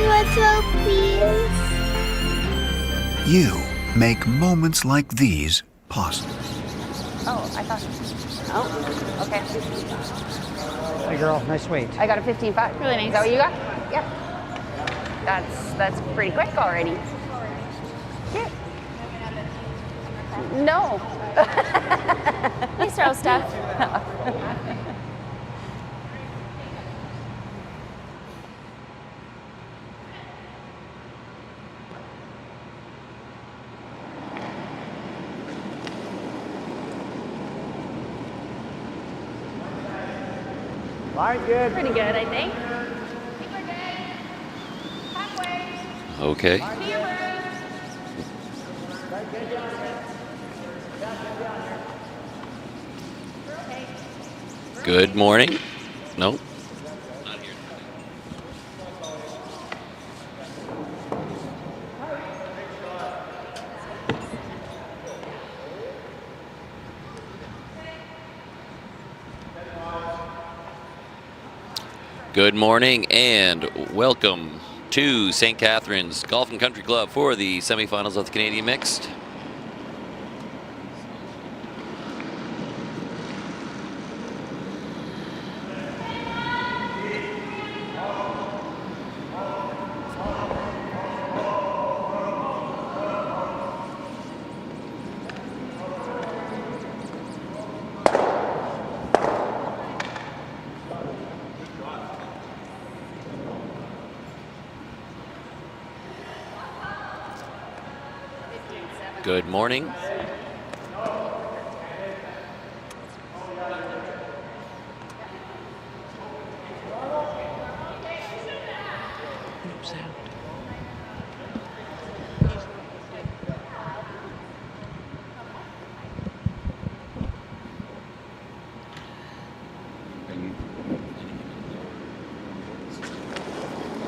Let's please. You make moments like these possible. Oh, I thought. Oh, okay. Hey girl, nice weight. I got a 15.5. Really nice. Is that what you got? Yeah. That's pretty quick already. Yeah. No. Nice throw, Steph. Line good. Pretty good, I think. Okay. Good morning. Nope. Not here. Good morning and welcome to St. Catharines Golf and Country Club for the semifinals of the Canadian Mixed. Good morning.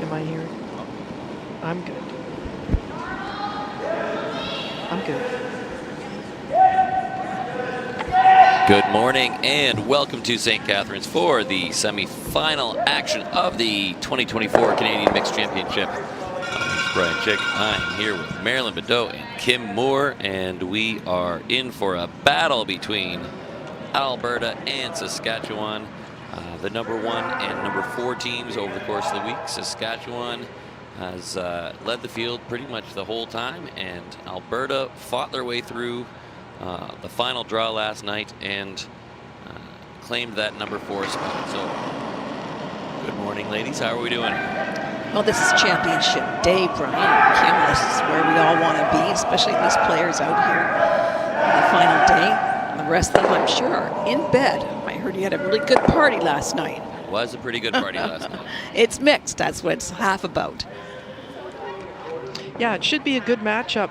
Am I here? I'm good. I'm good. Good morning and welcome to St. Catharines for the semi-final action of the 2024 Canadian Mixed Championship. I'm Brian Chick. I'm here with Marilyn Bedeau and Kim Moore, and we are in for a battle between Alberta and Saskatchewan. The number 1 and number 4 teams over the course of the week. Saskatchewan has led the field pretty much the whole time, and Alberta fought their way through the final draw last night and claimed that number 4 spot. So, good morning, ladies. How are we doing? Well, this is championship day, Brian. Kim, this is where we all want to be, especially these players out here on the final day. And the rest of them, I'm sure, are in bed. I heard you had a really good party last night. It was a pretty good party last night. It's mixed. That's what it's half about. Yeah, it should be a good matchup,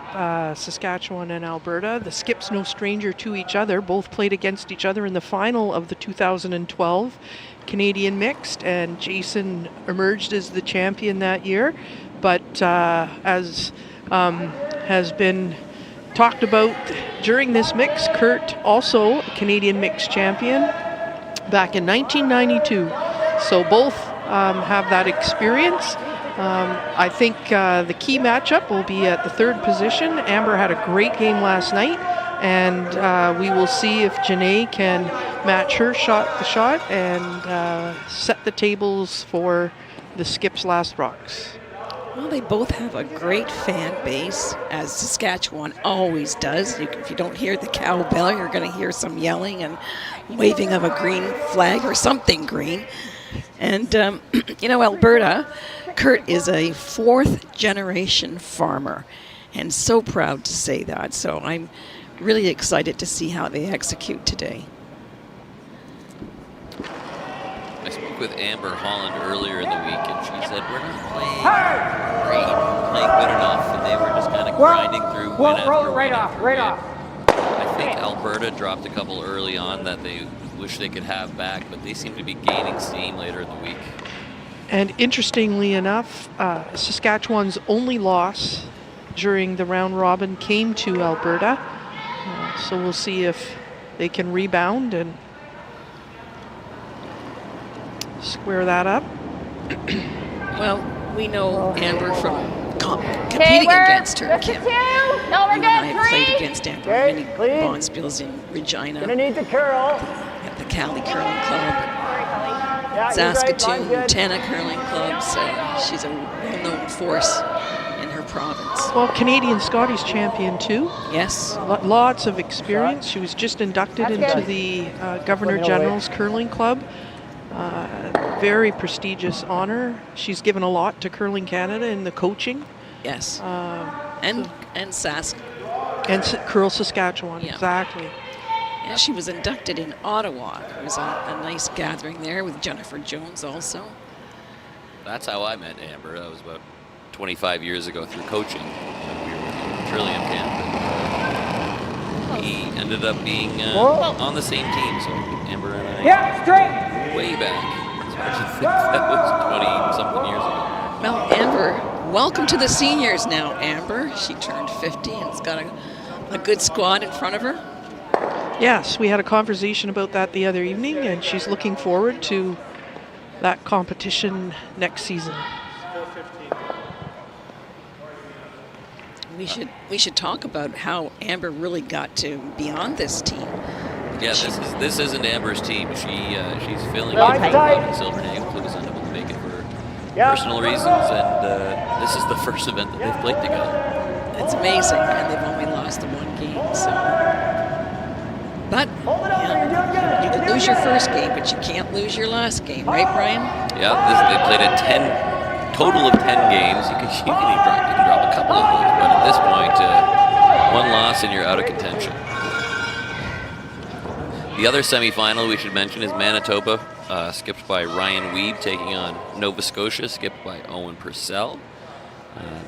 Saskatchewan and Alberta. The Skips no stranger to each other. Both played against each other in the final of the 2012 Canadian Mixed, and Jason emerged as the champion that year. But as has been talked about during this mix, Kurt also a Canadian Mixed champion back in 1992. So both have that experience. I think the key matchup will be at the 3rd position. Amber had a great game last night, and we will see if Janae can match her shot and set the tables for the Skips Last Rocks. Well, they both have a great fan base, as Saskatchewan always does. If you don't hear the cowbell, you're going to hear some yelling and waving of a green flag or something green. And, Alberta, Kurt is a 4th-generation farmer, and so proud to say that. So I'm really excited to see how they execute today. I spoke with Amber Holland earlier in the week, and she said, we're not playing great, playing good enough, and they were just kind of grinding through win after roll it win right after off, right win. off. I think Alberta dropped a couple early on that they wish they could have back, but they seem to be gaining steam later in the week. And interestingly enough, Saskatchewan's only loss during the round robin came to Alberta. So we'll see if they can rebound and square that up. Well, We know Amber from competing against her, Kim. No, we're You and I good. have played 3. against Amber Okay, many clean. bonspiels in Regina Gonna need the curl. at the Cali Curling Club, Yeah, you're right, Saskatoon, line's good. Tana Curling Club. So she's a well-known force in her province. Well, Canadian Scotties champion too. Yes. Lots of experience. She was just inducted into the Governor General's Curling Club. Very prestigious honor. She's given a lot to Curling Canada in the coaching. Yes. And Sask. And Curl Saskatchewan, Yeah. exactly. Yeah, she was inducted in Ottawa. There was a nice gathering there with Jennifer Jones also. That's how I met Amber. That was about 25 years ago through coaching. We were in Trillium camp. And he ended up being on the same team. So Amber and I, Yeah, straight. way back. It's hard to think that was 20-something years ago. Well, Amber, welcome to the seniors now, Amber. She turned 50 and has got a good squad in front of her. Yes, we had a conversation about that the other evening, and she's looking forward to that competition next season. We should talk about how Amber really got to be on this team. Yeah, this isn't Amber's team. She's filling in Line for tight. Robin Silvernail, who was unable to make it for Yeah. personal reasons, and this is the first event that they've played together. It's amazing, and they've only lost the one game. So, but Hold it over, you're doing good. you can lose your first game, but you can't lose your last game, right, Brian? Yeah, they played a total of 10 games. You can drop a couple of those, but at this point, one loss and you're out of contention. The other semifinal we should mention is Manitoba, skipped by Ryan Weeb, taking on Nova Scotia, skipped by Owen Purcell.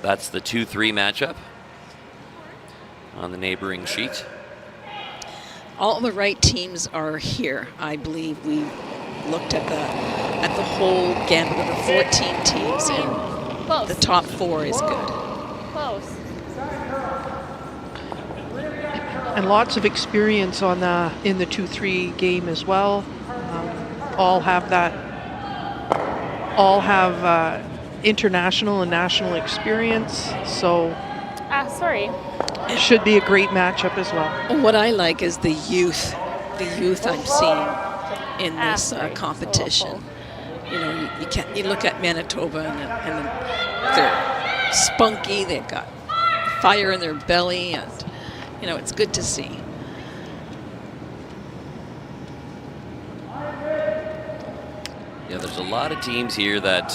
That's the 2-3 matchup on the neighboring sheet. All the right teams are here. I believe we looked at the whole gambit of the 14 teams, and Close. the top 4 is good. Close. And lots of experience on in the 2-3 game as well. All have international and national experience, so Sorry. it should be a great matchup as well. What I like is the youth I'm seeing in this competition. You know, you look at Manitoba and they're spunky. They've got fire in their belly, and you know it's good to see. Yeah, there's a lot of teams here that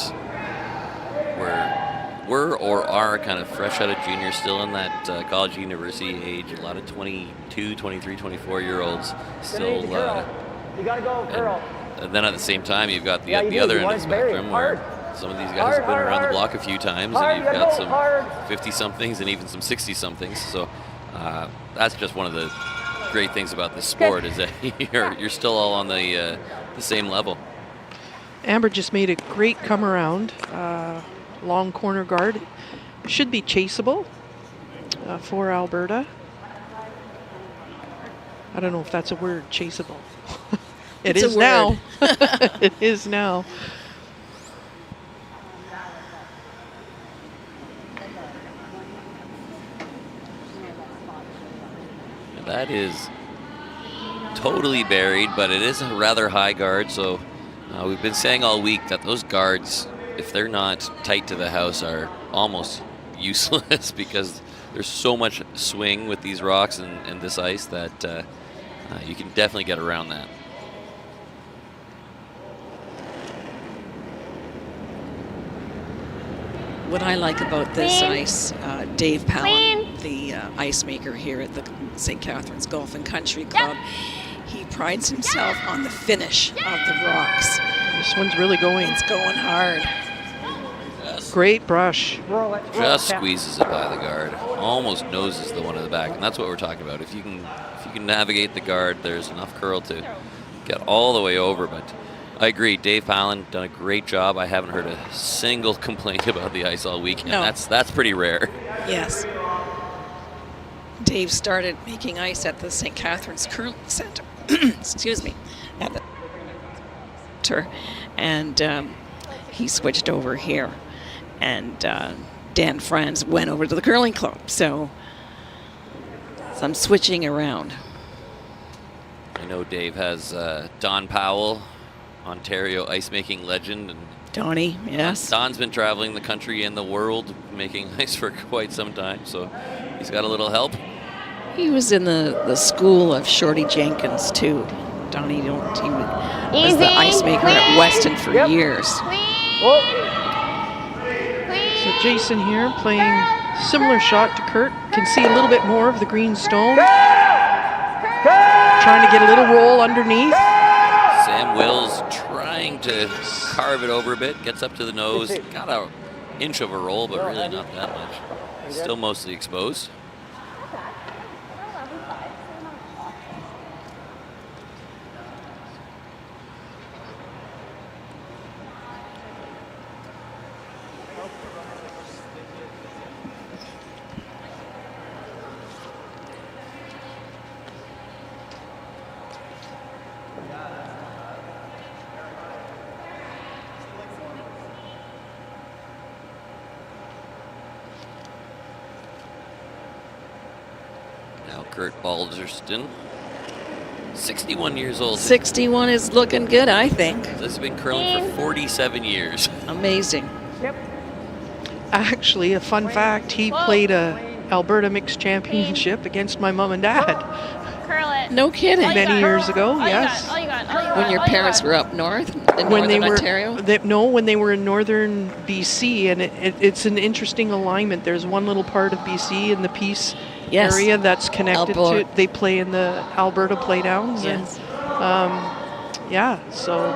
were or are kind of fresh out of junior, still in that college university age. A lot of 22, 23, 24-year-olds still. You gotta go curl. And then at the same time, you've got the Yeah, you do. other You end want of the it buried. spectrum where Hard. some of these guys Hard, have been hard, around the hard. block a few times, Hard, and you've you got gotta some go hard. 50-somethings and even some 60-somethings. So that's just one of the great things about this sport is that you're still all on the same level. Amber just made a great come around, long corner guard. Should be chaseable for Alberta. I don't know if that's a word, chaseable. It It's a is now. word. It is now. That is totally buried, but it is a rather high guard. So we've been saying all week that those guards, if they're not tight to the house, are almost useless because there's so much swing with these rocks and this ice that you can definitely get around that. What I like about this Clean. ice, Dave Palin, Clean. the ice maker here at the St. Catharines Golf and Country Club, he prides himself on the finish of the rocks. This one's really going. It's going hard. Great brush. Roll it. Just squeezes it by the guard, almost noses the one in the back, and that's what we're talking about. If you can navigate the guard, there's enough curl to get all the way over. But I agree, Dave Palin done a great job. I haven't heard a single complaint about the ice all weekend. No. That's pretty rare. Yes. Dave started making ice at the St. Catharines Curling Center. Excuse me. At the center, and he switched over here. and Dan Franz went over to the curling club. So some switching around. I know Dave has Don Powell, Ontario ice making legend, and Donnie, yes. Don's been traveling the country and the world making ice for quite some time, so he's got a little help. He was in the school of Shorty Jenkins too. Donnie, he was the ice maker at Weston for years. So Jason here playing similar shot to Kurt. Can see a little bit more of the green stone. Trying to get a little roll underneath. Sam Wills trying to carve it over a bit, gets up to the nose, got an inch of a roll, but really not that much. Still mostly exposed. Kurt Balderston, 61 years old. 61 is looking good, I think. This has been curling for 47 years. Amazing. Actually, a fun fact, he played a Alberta Mixed Championship against my mom and dad. Curl it. No kidding. Many years ago, All you yes. got, all you got, all you got, When your all you parents got. were up north in When they northern were, Ontario? when they were in northern BC, and it's an interesting alignment. There's one little part of BC in the Peace area that's connected to it. They play in the Alberta Playdowns. Yes. And, yeah, so.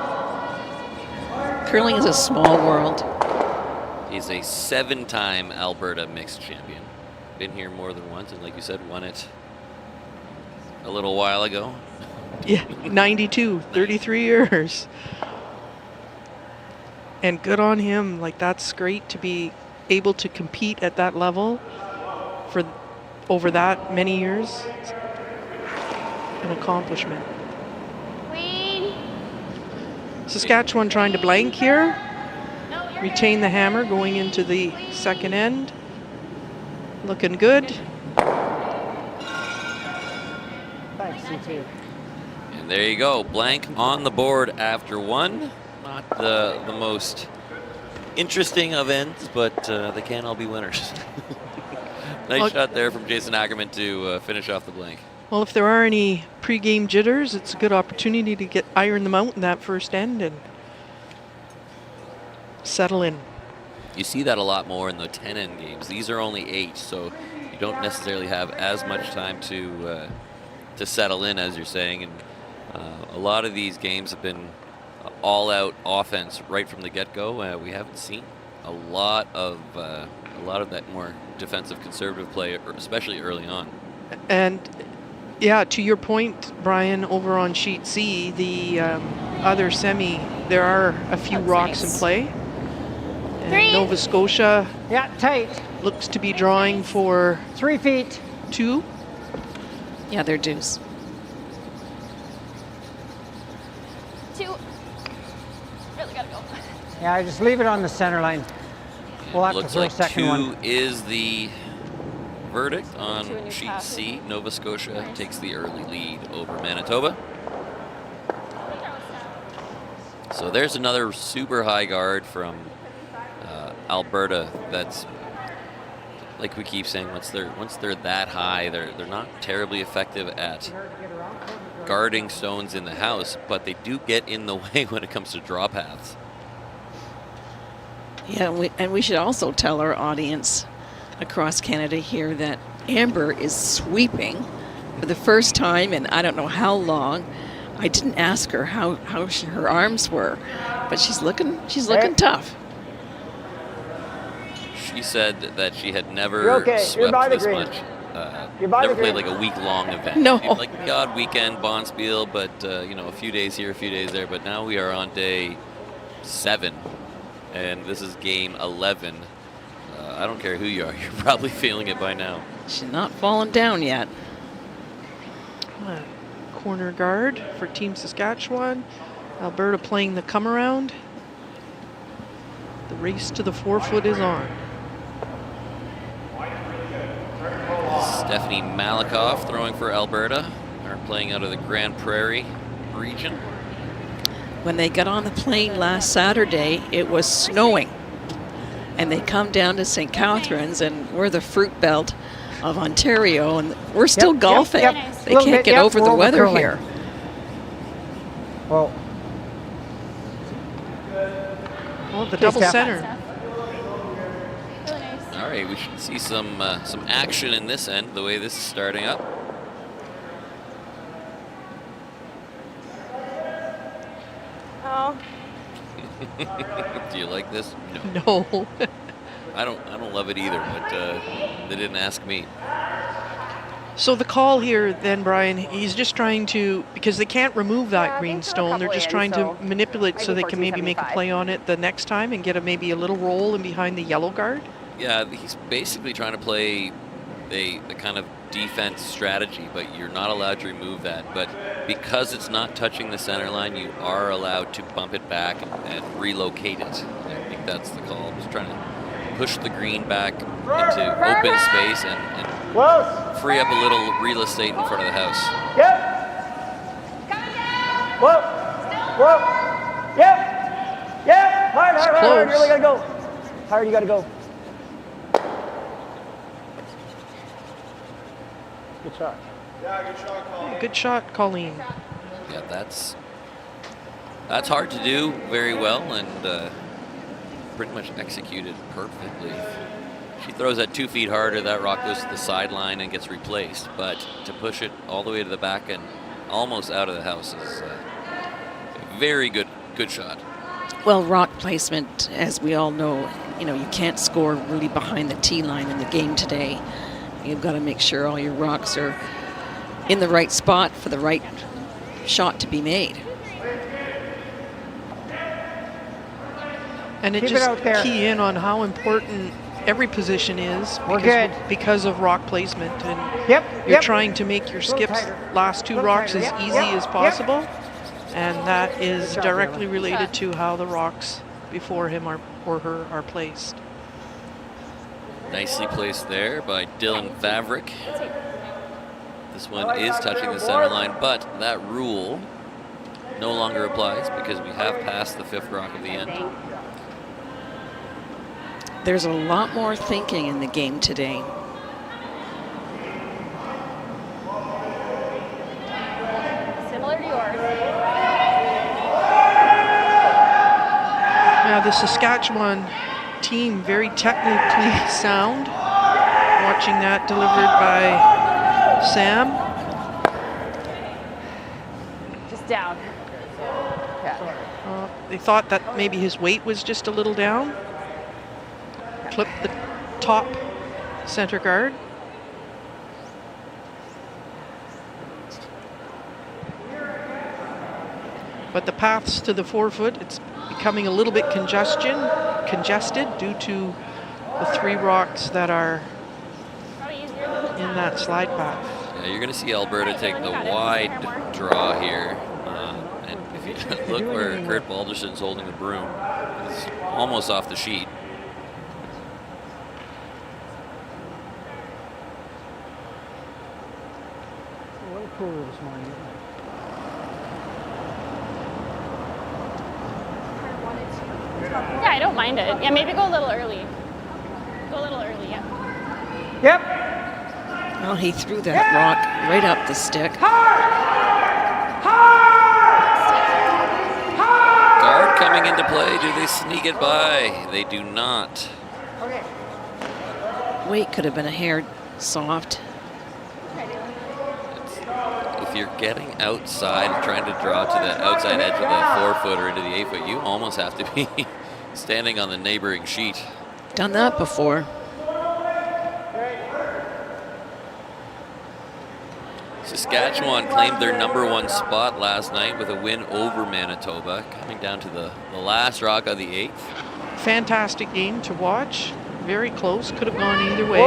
Curling is a small world. He's a 7-time Alberta Mixed Champion. Been here more than once, and like you said, won it a little while ago. Yeah, 92, 33 years. And good on him. Like, that's great to be able to compete at that level for over that many years. It's an accomplishment. Queen. Saskatchewan trying to blank here. Retain the hammer going into the second end. Looking good. Thanks, CT. And there you go, blank on the board after one. Not the most interesting of ends, but they can all be winners. Nice shot there from Jason Ackerman to finish off the blank. Well, if there are any pre-game jitters, it's a good opportunity to iron them out in that first end and settle in. You see that a lot more in the 10-end games. These are only 8, so you don't necessarily have as much time to settle in, as you're saying. And a lot of these games have been all-out offense right from the get-go. We haven't seen a lot of that more defensive, conservative play, especially early on. And yeah, to your point, Brian, over on sheet C, the other semi, there are a few rocks in play. And Nova Scotia tight. Looks to be drawing for 3 feet. 2. Yeah, they're deuce. 2. Really gotta go. Yeah, I just leave it on the center line. We'll have to Looks throw like a second 2 one. is the verdict on 2 in your sheet pass. C. Nova Scotia takes the early lead over Manitoba. So there's another super high guard from Alberta. That's, like we keep saying, once they're that high, they're not terribly effective at guarding stones in the house, but they do get in the way when it comes to draw paths. Yeah, and we should also tell our audience across Canada here that Amber is sweeping for the first time in I don't know how long. I didn't ask her how her arms were, but she's looking tough. She said that she had never You're okay. You're by swept the this green. much. You're by Never the played green. like a week-long event. No. Like the odd weekend Bonspiel, but a few days here, a few days there. But now we are on day 7, and this is game 11. I don't care who you are, you're probably feeling it by now. She's not falling down yet. Corner guard for Team Saskatchewan. Alberta playing the come around. The race to the 4-foot is on. Stephanie Malikoff throwing for Alberta. They're playing out of the Grand Prairie region. When they got on the plane last Saturday, it was snowing. And they come down to St. Catharines, and we're the fruit belt of Ontario, and we're still golfing. Yep. They can't get over the weather here. Well, Oh, the double Steph. center. Really nice. All right, we should see some action in this end, the way this is starting up. Oh, Do you like this? No. No. I don't love it either, but they didn't ask me. So the call here then, Brian, he's just trying to, because they can't remove that Yeah, green they threw a stone, they're couple just in, trying so to manipulate so they can maybe make a 14.75. play on it the next time and get maybe a little roll in behind the yellow guard. Yeah, he's basically trying to play a kind of defense strategy, but you're not allowed to remove that. But because it's not touching the center line, you are allowed to bump it back and relocate it. I think that's the call. Just trying to push the green back into open space and free up a little real estate in front of the house. Whoa! Whoa! Yep! Yep! Hard, hard, hard, hard. You really gotta go. Hard, you gotta go. Good shot. Good shot, Colleen. Yeah, that's hard to do very well and pretty much executed perfectly. She throws that 2 feet harder, that rock goes to the sideline and gets replaced. But to push it all the way to the back and almost out of the house is a very good shot. Well, rock placement, as we all know, you can't score really behind the tee line in the game today. You've got to make sure all your rocks are in the right spot for the right shot to be made. And it Keep it just out there. key in on how important every position is We're good. because of rock placement. And Yep. you're Yep. trying to make your skips tighter. last 2 Little rocks tighter. as Yep. easy Yep. as Yep. possible. And that is Good job, directly Dylan. related to how the rocks before him or her are placed. Nicely placed there by Dylan Favrick. This one is touching the center line, but that rule no longer applies because we have passed the 5th rock of the end. There's a lot more thinking in the game today. Similar to yours. Now the Saskatchewan team, very technically sound. Watching that delivered by Sam. just down. Yeah. They thought that maybe his weight was just a little down. Clipped the top center guard. But the paths to the 4-foot, it's becoming a little bit congested due to the 3 rocks that are Probably easier than in that slide path. Yeah, you're going to see Alberta take the wide draw here. And if you look where Kurt Balderston's holding the broom, it's almost off the sheet. A little cooler this morning. Yeah, I don't mind it. Yeah, maybe go a little early. Go a little early, yeah. Yep. Well, he threw that rock right up the stick. Guard coming into play. Do they sneak it by? They do not. Okay. Weight could have been a hair soft. If you're getting outside, trying to draw to the outside edge of the 4-foot or into the 8-foot, you almost have to be standing on the neighboring sheet. Done that before. Saskatchewan claimed their #1 spot last night with a win over Manitoba, coming down to the last rock of the 8th. Fantastic game to watch. Very close. Could have gone either way.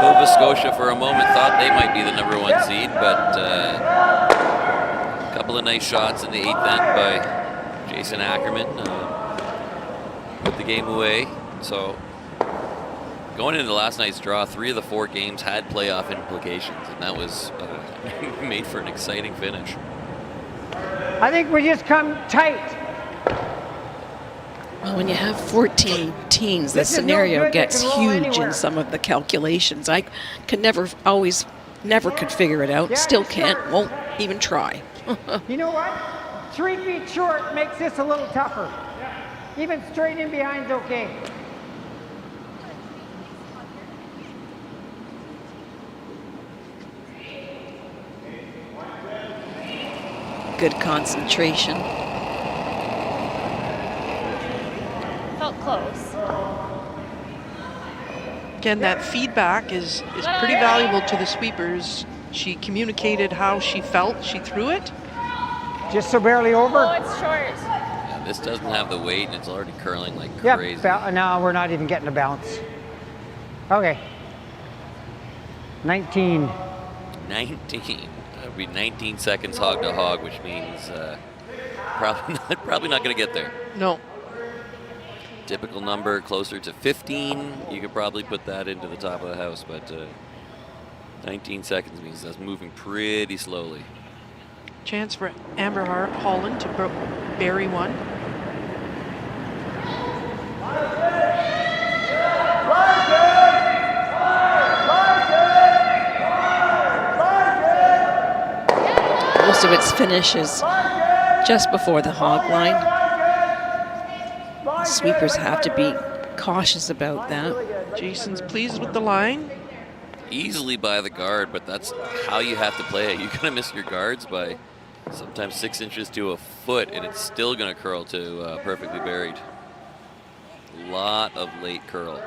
Nova Scotia for a moment thought they might be the #1 seed, but a couple of nice shots in the 8th end by Jason Ackerman put the game away. So going into last night's draw, 3 of the 4 games had playoff implications, and that was made for an exciting finish. I think we just come tight. Well, when you have 14 teams, the scenario gets huge in some of the calculations. I could never could figure it out. Still can't, won't even try. You know what? 3 feet short makes this a little tougher. Even straight in behind's okay. Good concentration. Felt close. Again, that feedback is pretty valuable to the sweepers. She communicated how she felt. She threw it. Just so barely over. Oh, it's short. Yeah, this doesn't have the weight, and it's already curling like Yep, crazy. no, we're not even getting a bounce. Okay. 19. 19. That would be 19 seconds hog to hog, which means probably not going to get there. No. Typical number closer to 15. You could probably put that into the top of the house, but 19 seconds means that's moving pretty slowly. Chance for Amber Holland to bury one. Most of its finishes just before the hog line. The sweepers have to be cautious about that. Jason's pleased with the line. Easily by the guard, but that's how you have to play it. You're going to miss your guards by sometimes 6 inches to a foot, and it's still going to curl to perfectly buried. A lot of late curl.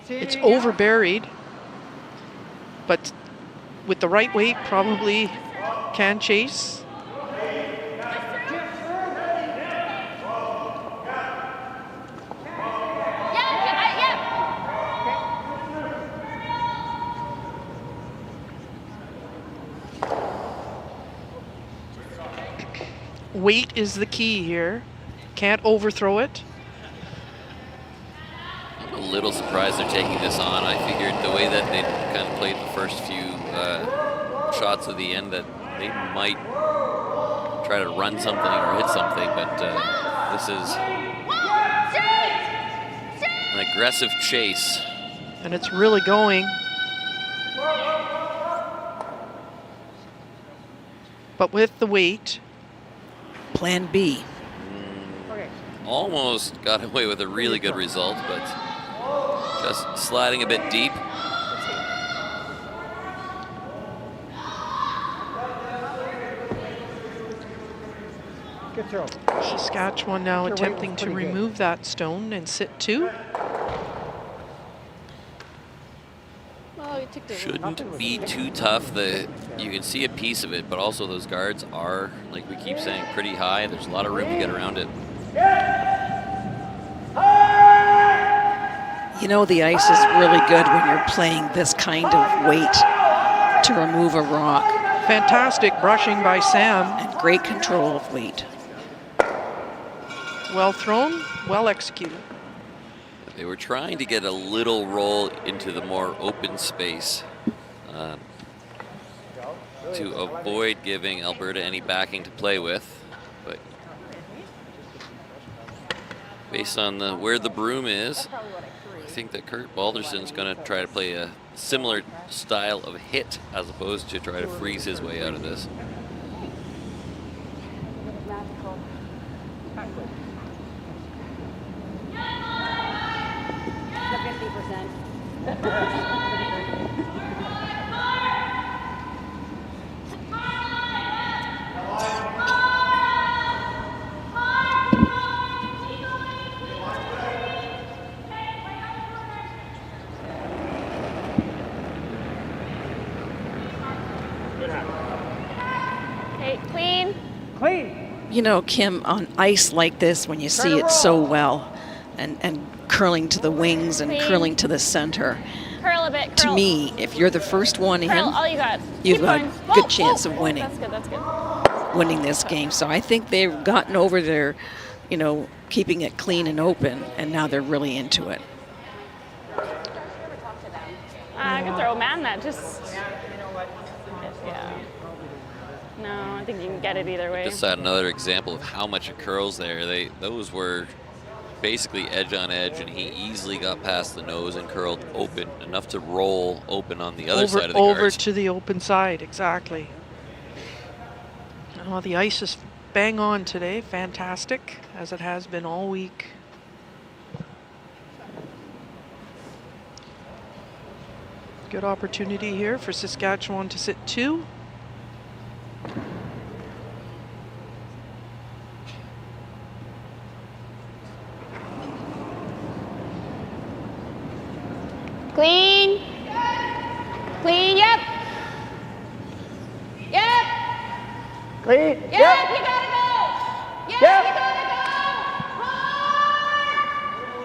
It's over buried, but with the right weight, probably can chase. Weight is the key here. Can't overthrow it. I'm a little surprised they're taking this on. I figured the way that they kind of played the first few shots of the end that they might try to run something or hit something, but this is an aggressive chase. And it's really going. But with the weight. Plan B. Almost got away with a really good result, but just sliding a bit deep. Good throw. Saskatchewan now attempting to remove that stone and sit 2. Shouldn't be too tough. You can see a piece of it, but also those guards are, like we keep saying, pretty high. There's a lot of room to get around it. You know, the ice is really good when you're playing this kind of weight to remove a rock. Fantastic brushing by Sam. And great control of weight. Well thrown, well executed. They were trying to get a little roll into the more open space to avoid giving Alberta any backing to play with. But based on where the broom is, I think that Kurt Balderston's going to try to play a similar style of hit as opposed to try to freeze his way out of this. Clean. Clean. You know, Kim, on ice like this, when you see it so well, and curling to the wings and curling to the center, Curl a bit. to Curl. me, if you're the first one in, Curl, all you got. you've Keep got going. a good chance of winning. That's good, that's good. Winning this game. So I think they've gotten over their, you know, keeping it clean and open, and now they're really into it. I could throw a man that just, yeah. No, I think you can get it either way. Just another example of how much it curls there. Those were basically edge on edge, and he easily got past the nose and curled open, enough to roll open on the other side of the Over guards. to the open side, exactly. Oh, the ice is bang on today, fantastic, as it has been all week. Good opportunity here for Saskatchewan to sit 2. Clean. Clean, yep. Yep. Clean. Yep, you gotta go. Yep, Yep. you gotta go.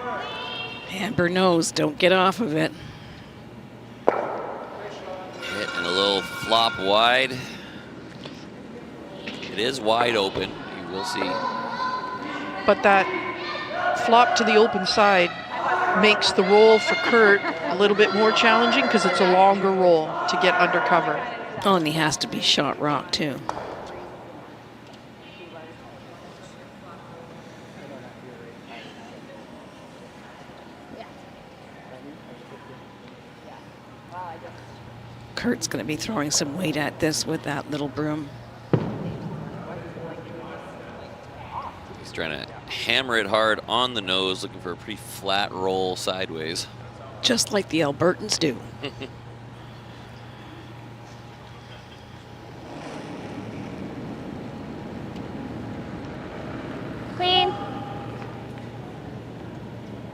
Hard. Amber knows, don't get off of it. Hit and a little flop wide. It is wide open. You will see. But that flop to the open side makes the roll for Kurt a little bit more challenging because it's a longer roll to get under cover. Oh, and he has to be shot rock too. Kurt's going to be throwing some weight at this with that little broom. He's trying to hammer it hard on the nose, looking for a pretty flat roll sideways. Just like the Albertans do. Clean.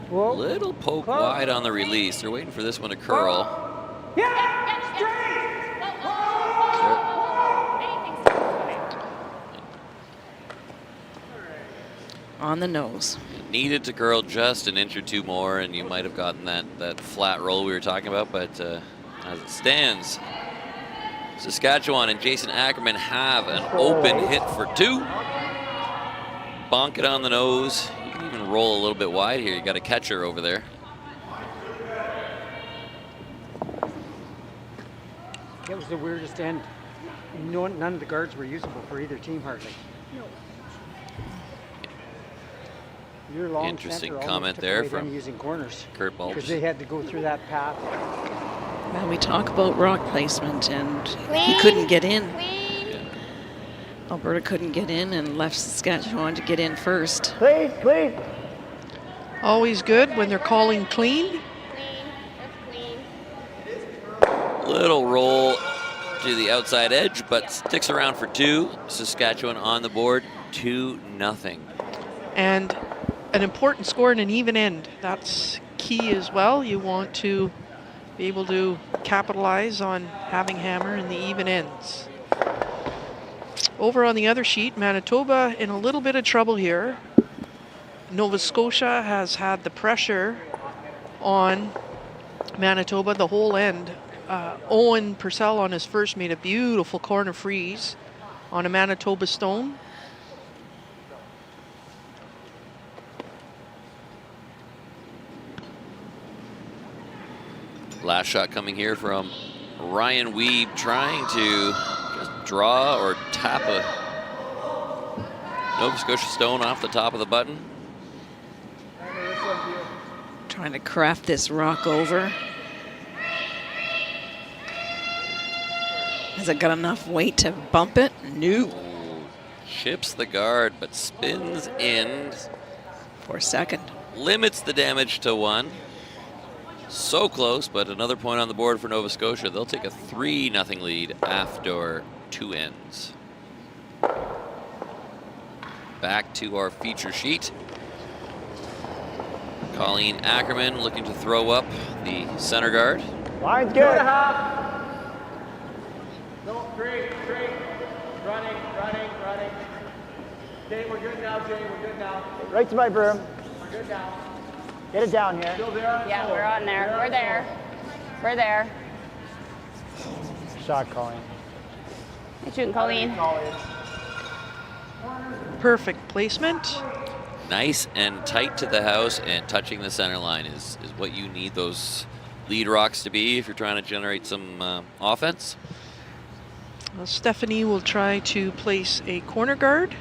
Whoa. Little poke wide on the release. They're waiting for this one to curl. Yeah, straight. On the nose. Needed to curl just an inch or two more, and you might have gotten that flat roll we were talking about, but as it stands, Saskatchewan and Jason Ackerman have an open hit for 2. Bonk it on the nose. You can even roll a little bit wide here. You got a catcher over there. It was the weirdest end. None of the guards were usable for either team hardly. No. Your long Interesting center comment took there away from them using corners Kurt because Balderston. they had to go through that path. Now we talk about rock placement, and he Clean. couldn't get in. Clean. Alberta couldn't get in and left Saskatchewan to get in first. Clean. Clean. Always good when they're calling clean. Clean. That's clean. Little roll to the outside edge, but sticks around for 2. Saskatchewan on the board, 2-0. And an important score in an even end. That's key as well. You want to be able to capitalize on having hammer in the even ends. Over on the other sheet, Manitoba in a little bit of trouble here. Nova Scotia has had the pressure on Manitoba the whole end. Owen Purcell on his first made a beautiful corner freeze on a Manitoba stone. Last shot coming here from Ryan Weeb, trying to just draw or tap a Nova Scotia stone off the top of the button. Trying to craft this rock over. Has it got enough weight to bump it? No. Chips the guard, but spins in. For a second. Limits the damage to 1. So close, but another point on the board for Nova Scotia. They'll take a 3-0 lead after 2 ends. Back to our feature sheet. Colleen Ackerman looking to throw up the center guard. Line's good. 2.5. No, straight. Running. Okay, we're good now, Jay. We're good now. Right to my broom. We're good now. Get it down here. Still there? Yeah, we're on there. We're there. We're there. Shot, Colleen. Good shooting, Colleen. Perfect placement. Nice and tight to the house, and touching the center line is what you need those lead rocks to be if you're trying to generate some offense. Well, Stephanie will try to place a corner guard.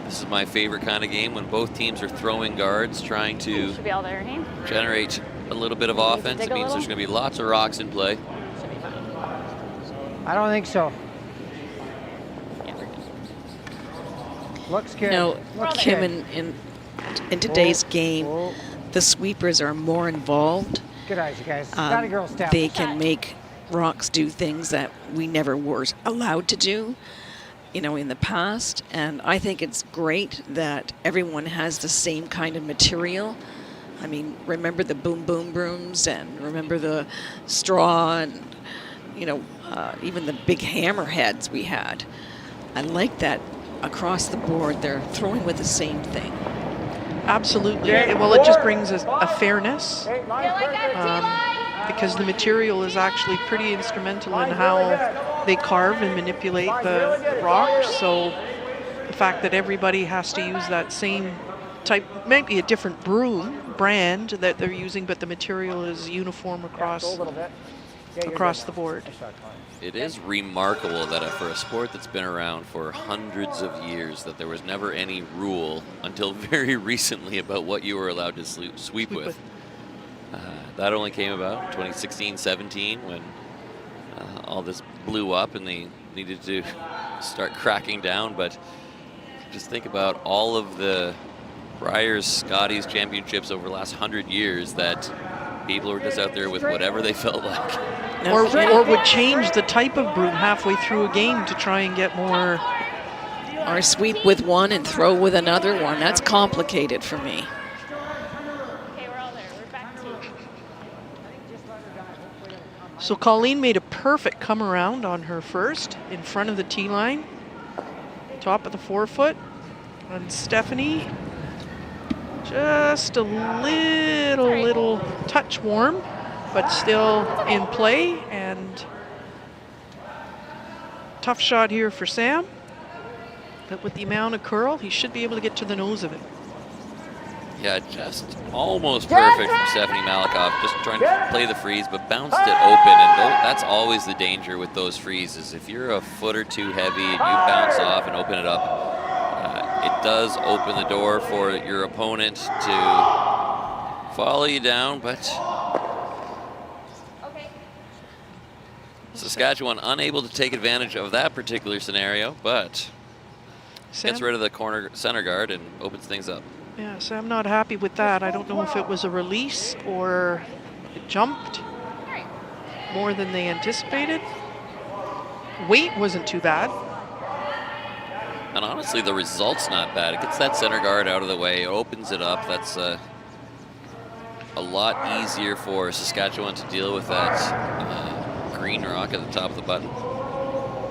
This is my favorite kind of game when both teams are throwing guards, trying to Should be all there, hey? generate a little bit of offense. It means there's going to be lots of rocks in play. Should be fine. I don't think so. Yeah, we're good. Looks good. You know, Looks Kim, good. in today's game, the sweepers are more involved. Good eyes, you guys. Got a girl step. They can make rocks do things that we never were allowed to do, you know, in the past. And I think it's great that everyone has the same kind of material. I mean, remember the boom boom brooms, and remember the straw, and you know, even the big hammerheads we had. I like that across the board they're throwing with the same thing. Absolutely. Well, it just brings a fairness, because the material is actually pretty instrumental in how they carve and manipulate the rocks. So the fact that everybody has to use that same type, might be a different broom brand that they're using, but the material is uniform across the board. It is remarkable that for a sport that's been around for hundreds of years, that there was never any rule until very recently about what you were allowed to sweep with. That only came about in 2016-17 when all this blew up and they needed to start cracking down. But just think about all of the Briars, Scotties championships over the last 100 years that people were just out there with whatever they felt like. Or would change the type of broom halfway through a game to try and get more. Or sweep with one and throw with another one. That's complicated for me. Okay, we're all there. We're back to you. So Colleen made a perfect come around on her first in front of the tee line, top of the forefoot. And Stephanie, just a little touch warm, but still in play. And tough shot here for Sam. But with the amount of curl, he should be able to get to the nose of it. Yeah, just almost perfect from Stephanie Malikoff. Just trying to play the freeze, but bounced it open. And that's always the danger with those freezes. If you're a foot or two heavy and you bounce off and open it up, it does open the door for your opponent to follow you down. But Saskatchewan unable to take advantage of that particular scenario, but gets rid of the corner center guard and opens things up. Yeah, so I'm not happy with that. I don't know if it was a release or it jumped more than they anticipated. Weight wasn't too bad. And honestly, the result's not bad. It gets that center guard out of the way, opens it up. That's a lot easier for Saskatchewan to deal with that green rock at the top of the button.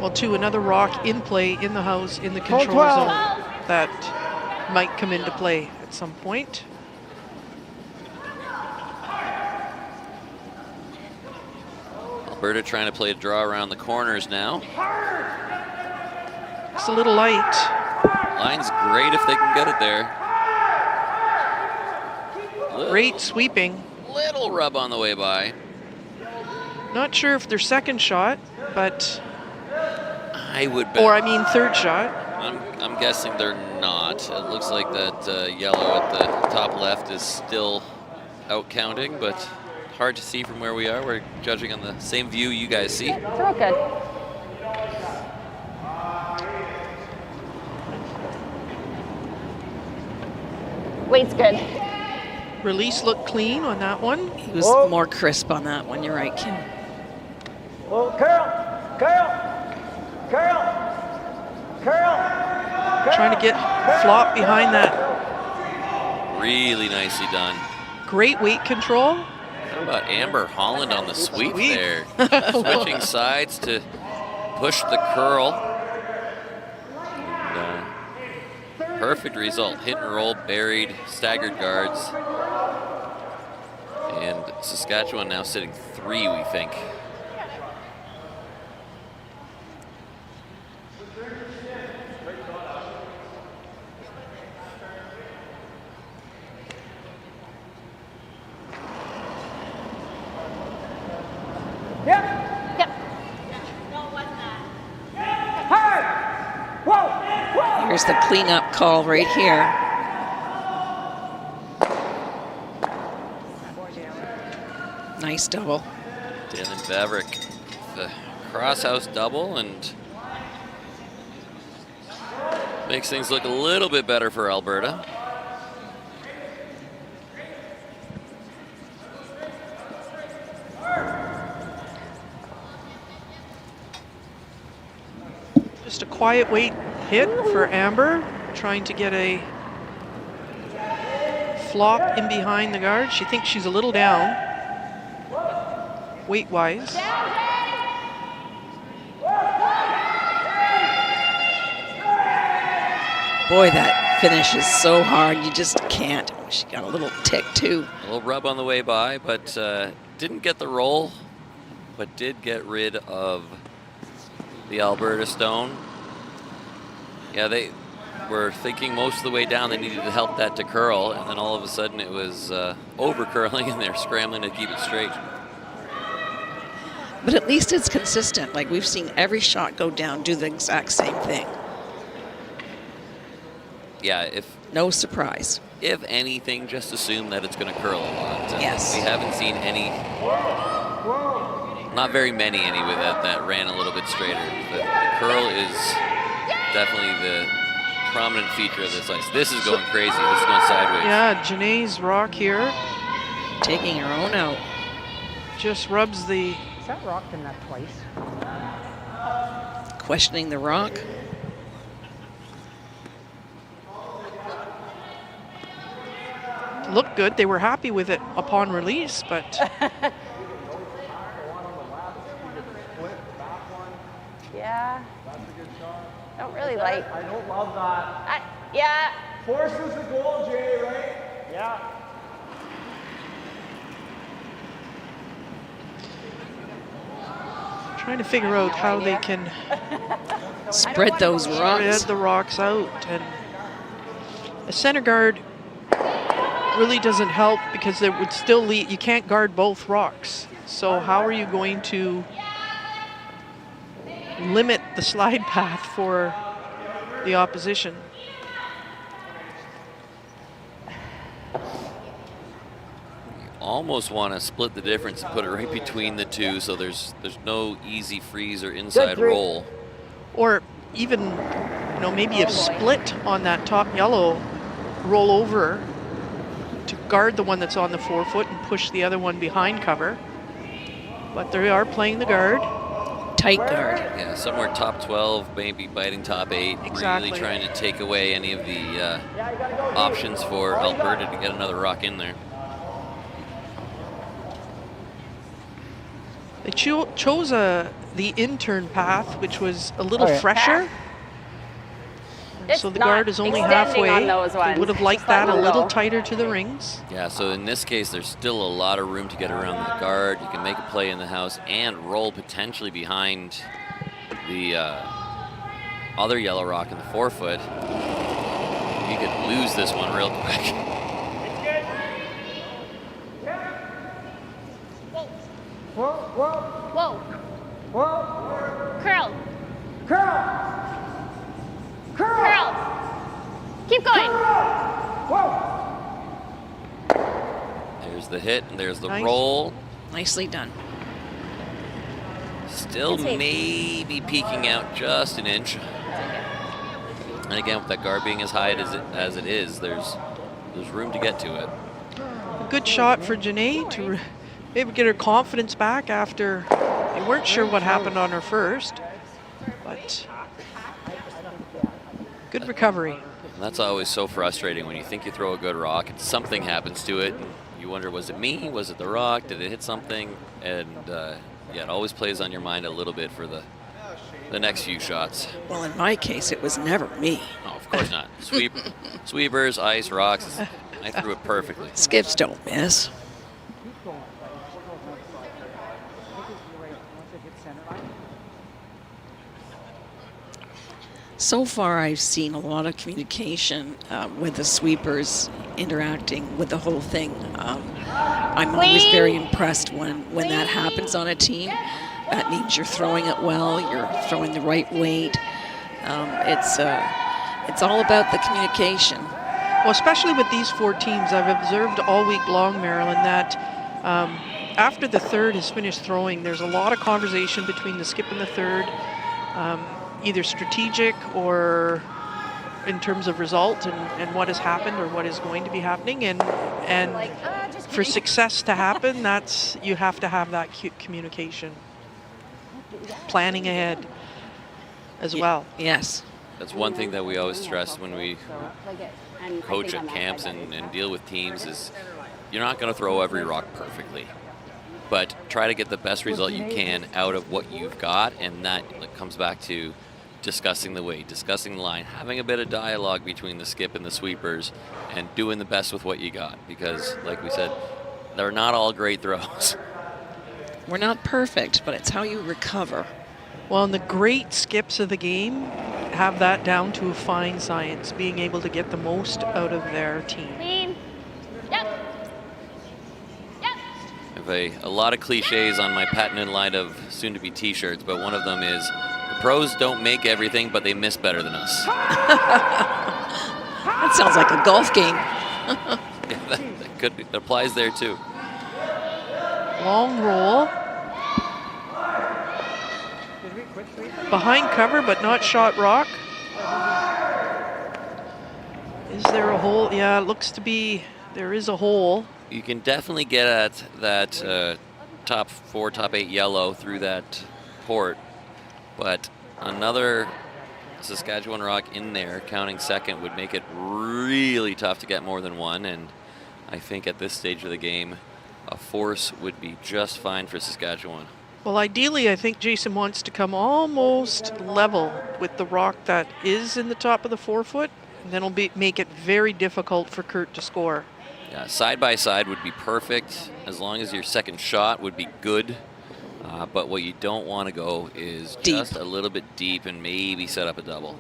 Well, too, another rock in play in the house, in the control zone that might come into play at some point. Alberta trying to play a draw around the corners now. It's a little light. Line's great if they can get it there. Great sweeping. Little rub on the way by. Not sure if their second shot, but I would bet. Or I mean third shot. I'm guessing they're not. It looks like that yellow at the top left is still out counting, but hard to see from where we are. We're judging on the same view you guys see. They're all good. Weight's good. Release looked clean on that one. He was more crisp on that one. You're right, Kim. Oh, curl. Trying to get flop behind that. Really nicely done. Great weight control. How about Amber Holland on the sweep there? Switching sides to push the curl. And, perfect result. Hit and roll, buried, staggered guards. And Saskatchewan now sitting 3, we think. Yep. Yep. Hard. Whoa. Whoa. Here's the cleanup call right here. Nice double. Dalen Vavrick, the crosshouse double, and makes things look a little bit better for Alberta. Just a quiet weight hit for Amber, trying to get a flop in behind the guard. She thinks she's a little down, weight-wise. Boy, that finish is so hard. You just can't. She got a little tick, too. A little rub on the way by, but didn't get the roll, but did get rid of the Alberta stone. Yeah, they were thinking most of the way down they needed to help that to curl, and then all of a sudden it was over curling, and they're scrambling to keep it straight. But at least it's consistent. Like, we've seen every shot go down, do the exact same thing. Yeah, no surprise. If anything, just assume that it's going to curl a lot. Yes. We haven't seen any, not very many anyway, that ran a little bit straighter. The curl is definitely the prominent feature of this ice. This is going crazy. This is going sideways. Yeah, Janae's rock here. Taking her own out. Just rubs the... Is that rocked in that twice? Questioning the rock. Looked good. They were happy with it upon release, but... Yeah. Don't really like. I don't love that. Yeah. Forces the goal, Jay, right? Yeah. Trying to figure out how they can spread those rocks. Spread the rocks out. And a center guard really doesn't help because it would still lead, you can't guard both rocks. So how are you going to limit the slide path for the opposition? Almost want to split the difference and put it right between the two, so there's no easy freeze or inside roll. Or even, maybe a split on that top yellow, roll over to guard the one that's on the 4-foot and push the other one behind cover. But they are playing the guard. Tight guard. Yeah, somewhere top 12, maybe biting top 8. Exactly. Really trying to take away any of the options for Alberta to get another rock in there. They chose the intern path, which was a little fresher. It's so the not guard is only extending halfway. on those ones. They would have liked that a little tighter to the rings. Yeah, so in this case, there's still a lot of room to get around the guard. You can make a play in the house and roll potentially behind the other yellow rock in the 4-foot. You could lose this one real quick. Whoa, whoa, Whoa. whoa. Curl. Curl. Curl. Curl. Keep going. Whoa. There's the hit, and there's the Nice. roll. Nicely done. Still maybe peeking out just an inch. And again, with that guard being as high as it is, there's room to get to it. A good shot for Janae to maybe get her confidence back after they weren't sure what happened on her first. But good recovery. And that's always so frustrating when you think you throw a good rock and something happens to it. And you wonder, was it me? Was it the rock? Did it hit something? And yeah, it always plays on your mind a little bit for the next few shots. Well, in my case, it was never me. Oh, of course not. Sweepers, ice, rocks. I threw it perfectly. Skips don't miss. So far, I've seen a lot of communication with the sweepers interacting with the whole thing. I'm always very impressed when that happens on a team. That means you're throwing it well, you're throwing the right weight. It's all about the communication. Well, especially with these 4 teams, I've observed all week long, Marilyn, that after the third has finished throwing, there's a lot of conversation between the skip and the third, either strategic or in terms of result and what has happened or what is going to be happening. And for success to happen, you have to have that communication, planning ahead as well. Yes. That's one thing that we always stress when we coach at camps and deal with teams is you're not going to throw every rock perfectly, but try to get the best result you can out of what you've got, and that comes back to discussing the weight, discussing the line, having a bit of dialogue between the skip and the sweepers, and doing the best with what you got, because like we said, they're not all great throws. We're not perfect, but it's how you recover. Well, and the great skips of the game have that down to a fine science, being able to get the most out of their team. Clean. Yep. Yep. I have a lot of cliches on my patented line of soon-to-be t-shirts, but one of them is, the pros don't make everything, but they miss better than us. That sounds like a golf game. Yeah, that applies there too. Long roll. Behind cover, but not shot rock. Is there a hole? Yeah, it looks to be, there is a hole. You can definitely get at that top 4, top 8 yellow through that port, but another Saskatchewan rock in there, counting second, would make it really tough to get more than one, and I think at this stage of the game, a force would be just fine for Saskatchewan. Well, ideally, I think Jason wants to come almost level with the rock that is in the top of the 4 foot, and then it'll make it very difficult for Kurt to score. Yeah, side by side would be perfect, as long as your second shot would be good. But what you don't want to go is deep. Just a little bit deep and maybe set up a double.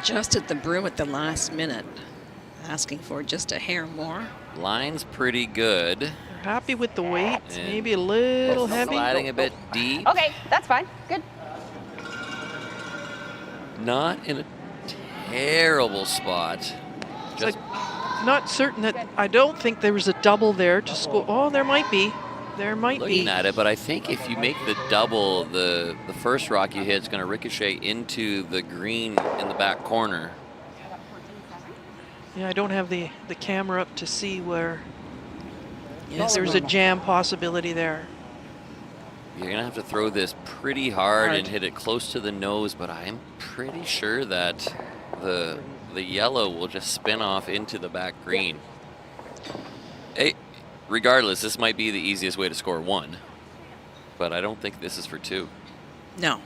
Adjusted the broom at the last minute, asking for just a hair more. Line's pretty good. We're happy with the weight. It's maybe a little heavy. Sliding a bit deep. Okay, that's fine. Good. Not in a terrible spot. It's not certain that, I don't think there was a double there to score. Oh, there might be. There might be. Looking at it, but I think if you make the double, the first rock you hit is going to ricochet into the green in the back corner. Yeah, I don't have the camera up to see where Yes, there's a jam possibility there. You're going to have to throw this pretty hard and hit it close to the nose, but I'm pretty sure that the yellow will just spin off into the back green. Hey, regardless, this might be the easiest way to score 1, but I don't think this is for 2. No.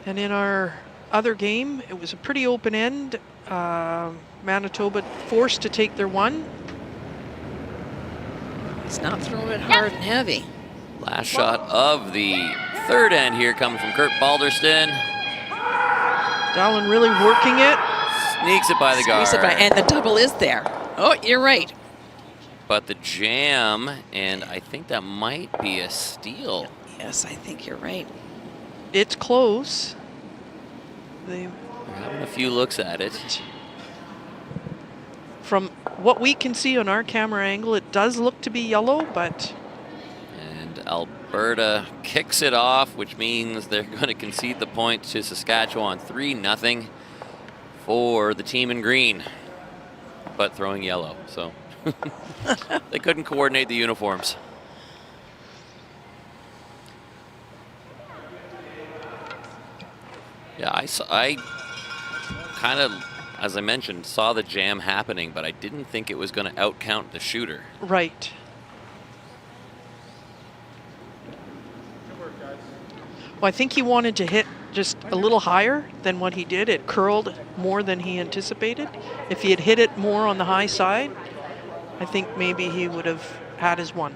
And in our other game, it was a pretty open end. Manitoba forced to take their 1. He's not throwing it hard and heavy. Last shot of the third end here coming from Kurt Balderston. Dallin really working it. Sneaks it by the guard. And the double is there. Oh, you're right. But the jam, and I think that might be a steal. Yes, I think you're right. It's close. They're having a few looks at it. From what we can see on our camera angle, it does look to be yellow, but... And Alberta kicks it off, which means they're going to concede the point to Saskatchewan. 3-0 for the team in green, but throwing yellow, so... They couldn't coordinate the uniforms. Yeah, I kind of, as I mentioned, saw the jam happening, but I didn't think it was going to outcount the shooter. Right. Well, I think he wanted to hit just a little higher than what he did. It curled more than he anticipated. If he had hit it more on the high side, I think maybe he would have had his one.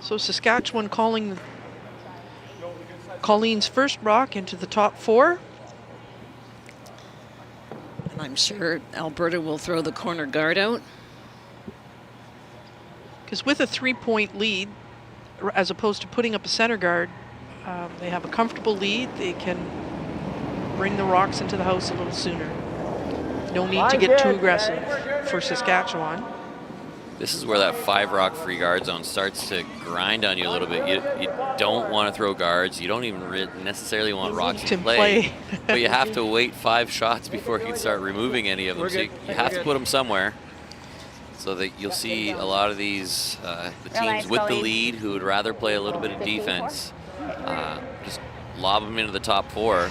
So Saskatchewan calling Colleen's first rock into the top 4. And I'm sure Alberta will throw the corner guard out. Because with a 3-point lead, as opposed to putting up a center guard, they have a comfortable lead. They can bring the rocks into the house a little sooner. No need to get too aggressive for Saskatchewan. This is where that 5-rock free guard zone starts to grind on you a little bit. You don't want to throw guards. You don't even necessarily want rocks to play. But you have to wait 5 shots before you can start removing any of them. So you have to put them somewhere. So that you'll see a lot of these, the teams with the lead who would rather play a little bit of defense, just lob them into the top 4.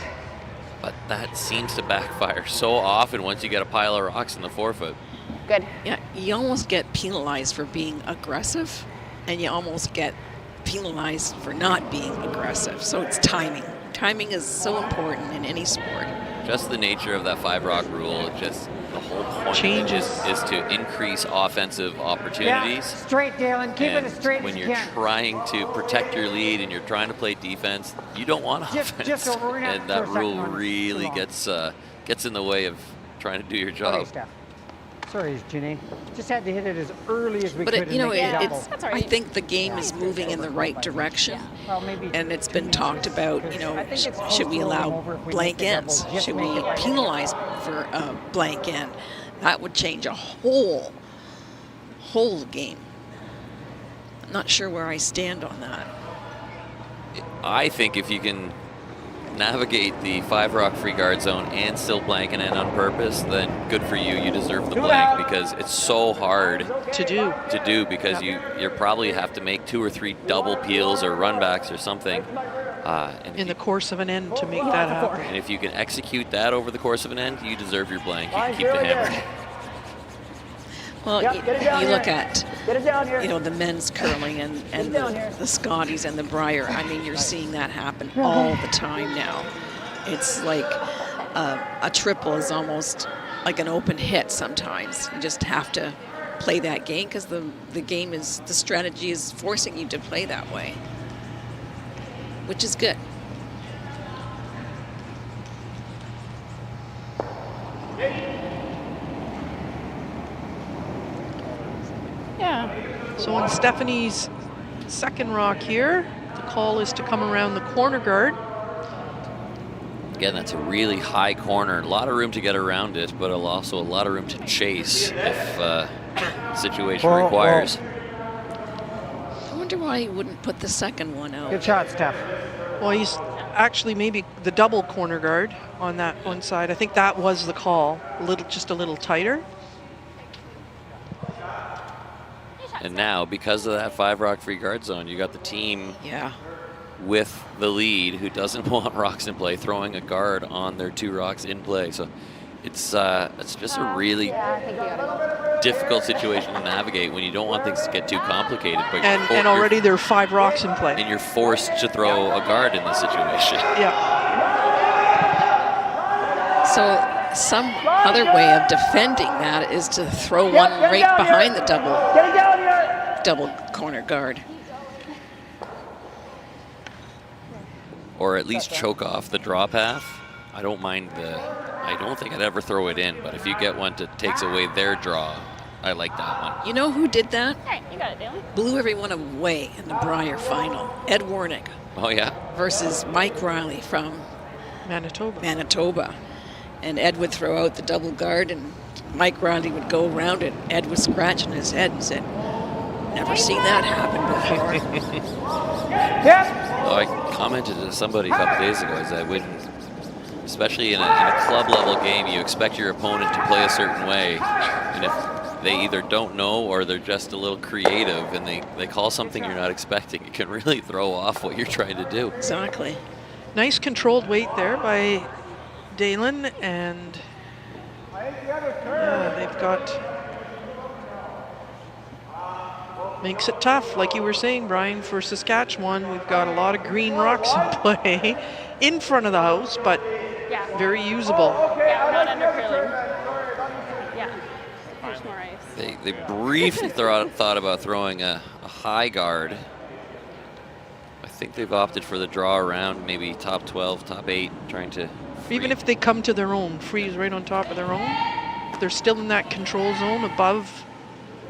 But that seems to backfire so often once you get a pile of rocks in the 4-foot. Good. Yeah, you almost get penalized for being aggressive, and you almost get penalized for not being aggressive. So it's timing. Timing is so important in any sport. Just the nature of that 5-rock rule, just the whole point changes is to increase offensive opportunities. Yeah, straight, Dalen. Keep it as straight when as you you're can. trying to protect your lead and you're trying to play defense, you don't want offense. Just over and that for a rule second. really gets in the way of trying to do your job. Okay, Steph. Sorry, Janine. Just had to hit it as early as we But could. you know, and make it it's. double. I think the game is moving in the right direction, Well, maybe and it's been talked about. You know, should we allow blank ends? Should we penalize for a blank end? That would change a whole game. I'm not sure where I stand on that. I think if you can navigate the 5-rock free guard zone and still blank an end on purpose, then good for you. You deserve the blank because it's so hard to do because you probably have to make 2 or 3 double peels or runbacks or something in the course of an end to make that happen. And if you can execute that over the course of an end, you deserve your blank. You can keep the hammer. Well, you look at, you know, the men's curling and the Scotties and the Briar. I mean, you're seeing that happen all the time now. It's like a triple is almost like an open hit sometimes. You just have to play that game because the strategy is forcing you to play that way, which is good. Yeah. So on Stephanie's second rock here, the call is to come around the corner guard. Again, that's a really high corner. A lot of room to get around it, but also a lot of room to chase if situation requires. I wonder why he wouldn't put the second one out. Good shot, Steph. Well, he's actually maybe the double corner guard on that one side. I think that was the call, just a little tighter. And now, because of that 5-rock free guard zone, you got the team with the lead who doesn't want rocks in play, throwing a guard on their 2 rocks in play. So it's just a really difficult situation to navigate when you don't want things to get too complicated. But and already there are 5 rocks in play. And you're forced to throw a guard in this situation. Yeah. So some other way of defending that is to throw one right behind the double corner guard. Or at least choke off the draw path. I don't mind I don't think I'd ever throw it in, but if you get one that takes away their draw, I like that one. You know who did that? All right, you got it, Dalen. Blew everyone away in the Briar final. Ed Warnick. Oh, yeah. Versus Mike Riley from Manitoba. And Ed would throw out the double guard, and Mike Riley would go around it. Ed was scratching his head and said, "Never seen that happen before." Oh, I commented to somebody a couple days ago, is that when, especially in a club level game, you expect your opponent to play a certain way, and if they either don't know or they're just a little creative, and they call something you're not expecting. It can really throw off what you're trying to do. Exactly. Nice controlled weight there by Dalen, and they've got, makes it tough, like you were saying, Brian, for Saskatchewan. We've got a lot of green rocks in play in front of the house, but very usable. Yeah, not under curling. Yeah, there's more ice. They briefly thought about throwing a high guard. I think they've opted for the draw around, maybe top 12, top 8, trying to Even if they come to their own, freeze right on top of their own, if they're still in that control zone above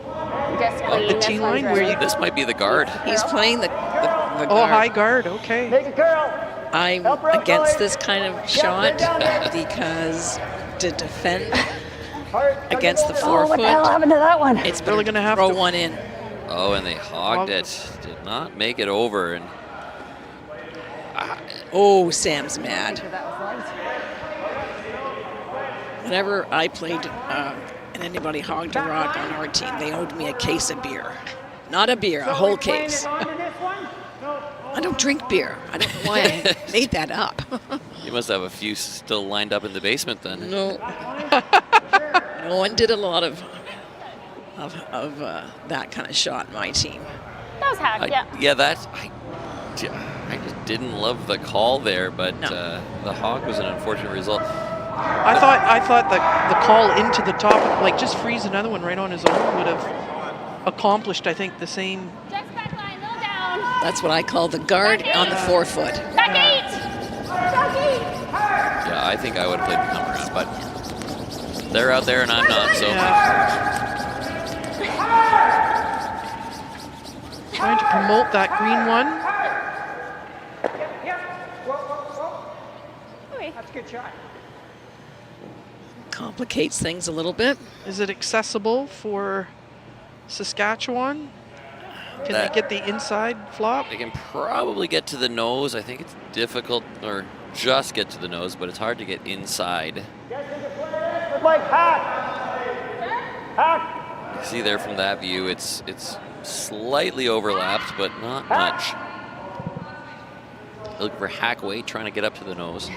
the T line where you... This might be the guard. He's playing the guard. Oh, high guard, okay. Make it curl. I'm against this kind of shot because to defend against the 4 What the hell foot, happened to that one? it's Really better gonna to have throw to- one in. Oh, and they hogged it. Did not make it over. And Oh, Sam's mad. Whenever I played and anybody hogged a rock on our team, they owed me a case of beer. Not a beer, a whole case. I don't drink beer. I don't know why I made that up. you must have a few still lined up in the basement then. No. No one did a lot of that kind of shot in my team. That was hacked, yeah. I just didn't love the call there, but No. the hog was an unfortunate result. I thought the call into the top, like just freeze another one right on his own, would have accomplished, I think, the same. Just back line, little down. That's what I call the guard on the 4 foot. Back 8. Back 8. Yeah, I think I would have played the come around, but they're out there and I'm not, so. Trying to promote that green one. That's a good shot. Complicates things a little bit. Is it accessible for Saskatchewan? Can they get the inside flop? They can probably get to the nose. I think it's difficult, or just get to the nose, but it's hard to get inside. Good Mike, hack. Hack. You see there from that view, it's slightly overlapped, but not much. Looking for hack weight, trying to get up to the nose.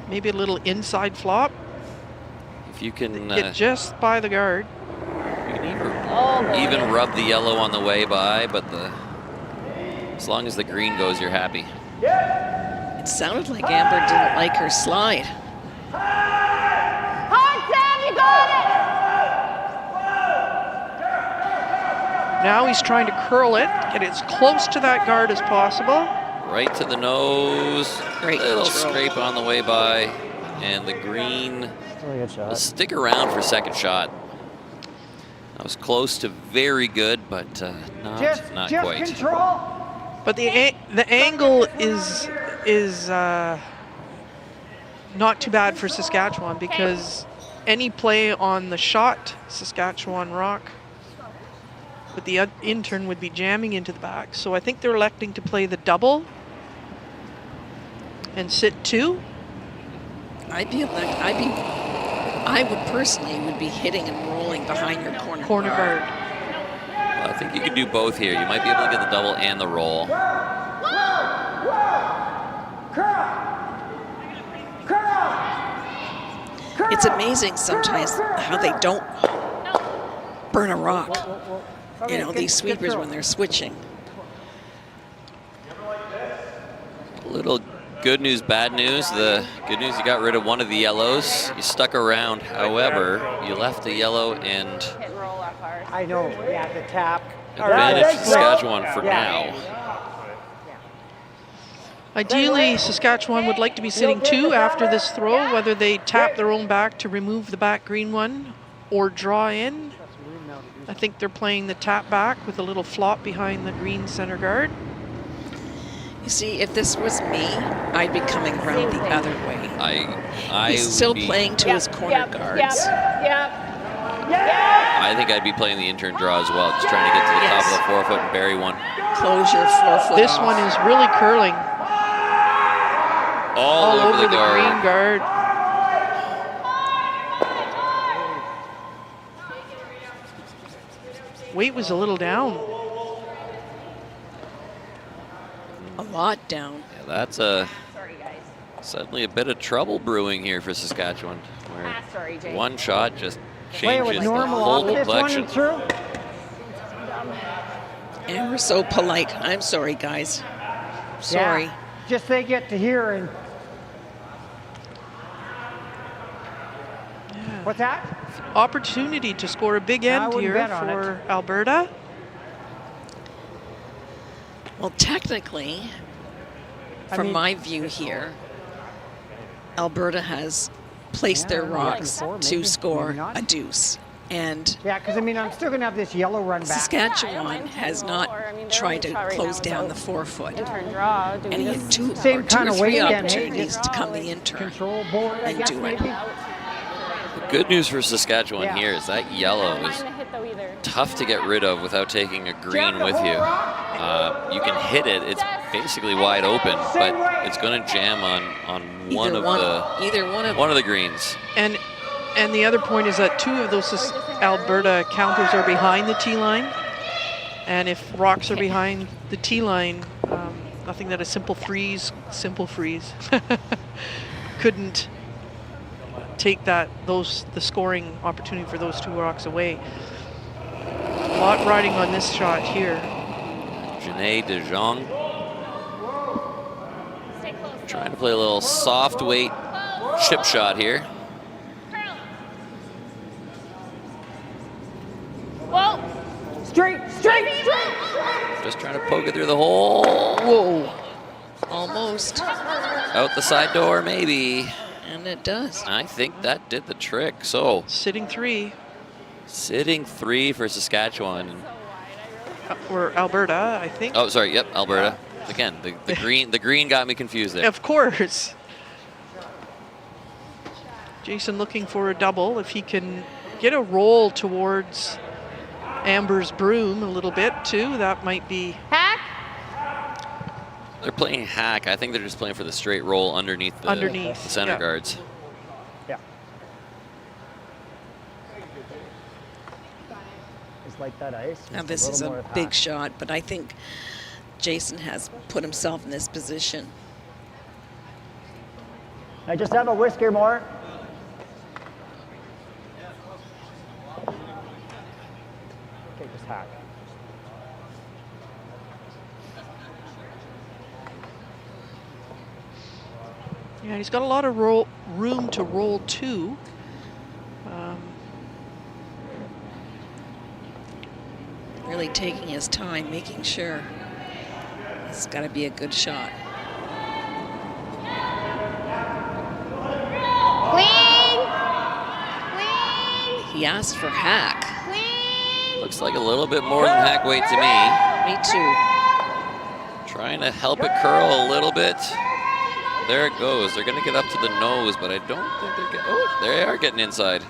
Maybe a little inside flop. If you can Get just by the guard. you can even rub the yellow on the way by, but as long as the green goes, you're happy. It sounded like Amber didn't like her slide. Hard, Sam, you got Now he's trying to curl it, get as close to that guard as possible. Right to the nose. Great Little control. scrape on the way by, and the green Really good shot. will stick around for second shot. That was close to very good, but not Just quite. control. But the angle is not too bad for Saskatchewan, because any play on the shot Saskatchewan rock with the intern would be jamming into the back. So I think they're electing to play the double and sit 2. I would personally be hitting and rolling behind your corner guard. Well, I think you can do both here. You might be able to get the double and the roll. It's amazing sometimes how they don't burn a rock. You know, these sweepers when they're switching. A little good news, bad news. The good news, you got rid of one of the yellows. You stuck around. However, you left the yellow and Hit and roll up hard. I know, yeah, the tap. advantage Saskatchewan for now. Ideally, Saskatchewan would like to be sitting 2 after this throw, whether they tap their own back to remove the back green one or draw in. I think they're playing the tap back with a little flop behind the green center guard. You see, if this was me, I'd be coming around the other way. He's still playing to his corner guards. I think I'd be playing the intern draw as well, just trying to get to the top of the 4 foot and bury one. Close your 4 foot This off. one is really curling All over the guard. green guard. Weight was a little down. A lot down. Yeah, that's suddenly a bit of trouble brewing here for Saskatchewan, where one shot just changes the whole complexion. And we're so polite. I'm sorry, guys. Sorry. Yeah, just they get to hear and. Yeah. What's that? Opportunity to score a big end here for Alberta. Well, technically, from my view here, Alberta has placed their rocks to score a deuce. And yeah, because I mean, I'm still going to have this yellow run back. Saskatchewan has not tried to close down the 4-foot. And he had two or three opportunities to come the intern and do it. The good news for Saskatchewan here is that yellow is tough to get rid of without taking a green with you. You can hit it; it's basically wide open, but it's going to jam on one of the greens. And the other point is that 2 of those Alberta counters are behind the tee line, and if rocks are behind the tee line, nothing that a simple freeze couldn't take the scoring opportunity for those 2 rocks away. A lot riding on this shot here. Janae De Jong trying to play a little soft weight chip shot here. Whoa! Straight! Just trying to poke it through the hole. Whoa! Almost. Out the side door, maybe. And it does. I think that did the trick. So sitting 3. Sitting 3 for Saskatchewan. Or Alberta, I think. Oh, sorry. Yep, Alberta. Again, the green got me confused there. Of course. Jason looking for a double. If he can get a roll towards Amber's broom a little bit too, that might be. Hack? They're playing hack. I think they're just playing for the straight roll underneath the center guards. Yeah. It's like that ice. Now this is a big shot, but I think Jason has put himself in this position. I just have a whisker more. Okay, just hack. Yeah, he's got a lot of room to roll too. Really taking his time, making sure. It's got to be a good shot. Clean! He asked for hack. Looks like a little bit more than hack weight to me. Me too. Trying to help it curl a little bit. There it goes. They're going to get up to the nose, but I don't think they're getting. Oh, they are getting inside.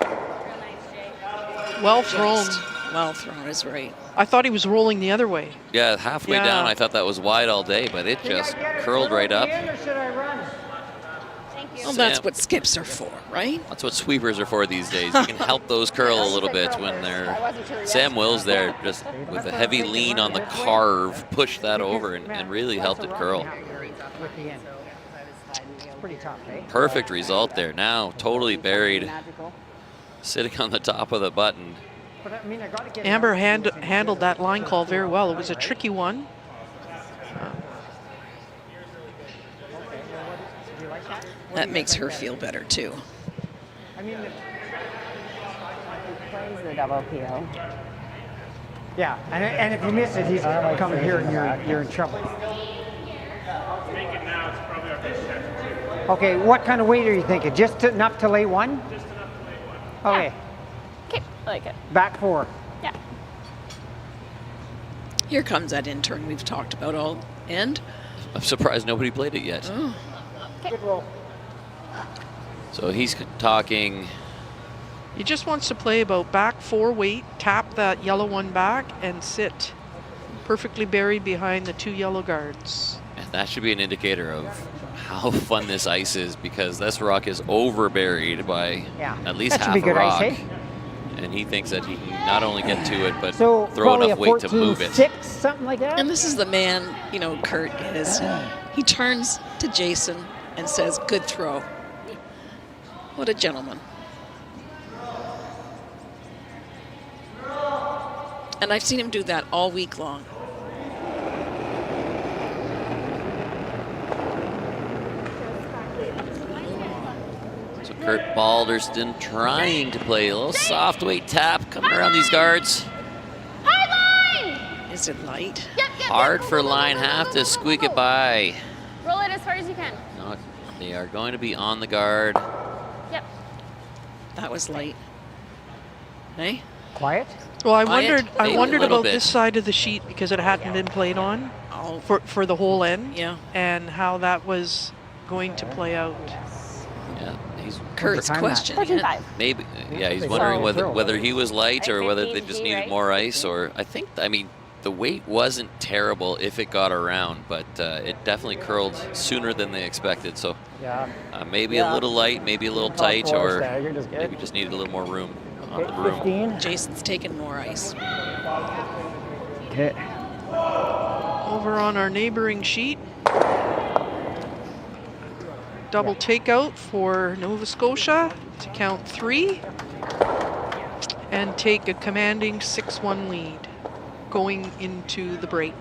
Well thrown. Well thrown is right. I thought he was rolling the other way. Yeah, halfway down, I thought that was wide all day, but it just curled right up. Well, that's what skips are for, right? That's what sweepers are for these days. You can help those curl a little bit when they're. Sam Wills there, just with a heavy lean on the carve, pushed that over and really helped it curl. Perfect result there. Now totally buried, sitting on the top of the button. Amber handled that line call very well. It was a tricky one. That makes her feel better too. Plays the double PO. Yeah, and if you miss it, he's coming here and you're in trouble. Okay, what kind of weight are you thinking? Just enough to lay 1? Just enough to lay 1. Okay. Okay, I like it. Back 4. Yeah. Here comes that intern we've talked about all end. I'm surprised nobody played it yet. Oh. Good roll. So he's talking. He just wants to play about back 4 weight, tap that yellow one back, and sit perfectly buried behind the 2 yellow guards. And that should be an indicator of how fun this ice is, because this rock is over buried by at least half a rock. Ice, eh? and he thinks that he can not only get to it, but So throw probably enough a weight to move it. 14-6, something like that. And this is the man, you know, Kurt is. He turns to Jason and says, "Good throw." What a gentleman. And I've seen him do that all week long. So Kurt Balderston trying to play a little soft weight tap coming around these guards. Is it light? Hard for line, have to squeak it by. Roll it as far as you can. No, they are going to be on the guard. Yep. That was light. Hey? Quiet. Well, I Quiet. wondered. I Maybe a wondered little about bit. this side of the sheet because it hadn't been played on Oh, for the whole end. Yeah. And how that was going to play out. Yeah, he's Kurt's time that? questioning it. 14-5. maybe. Yeah, he's They wondering throw. whether he was light or whether they 15 just G, needed right? more ice. Or I mean, the weight wasn't terrible if it got around, but it definitely curled sooner than they expected. So Yeah. maybe a little light, maybe a little tight, or Stagger, just good. maybe just needed a little more room on the Okay, room. 15. Jason's taking more ice. Okay. Over on our neighboring sheet, double takeout for Nova Scotia to count 3 and take a commanding 6-1 lead going into the break.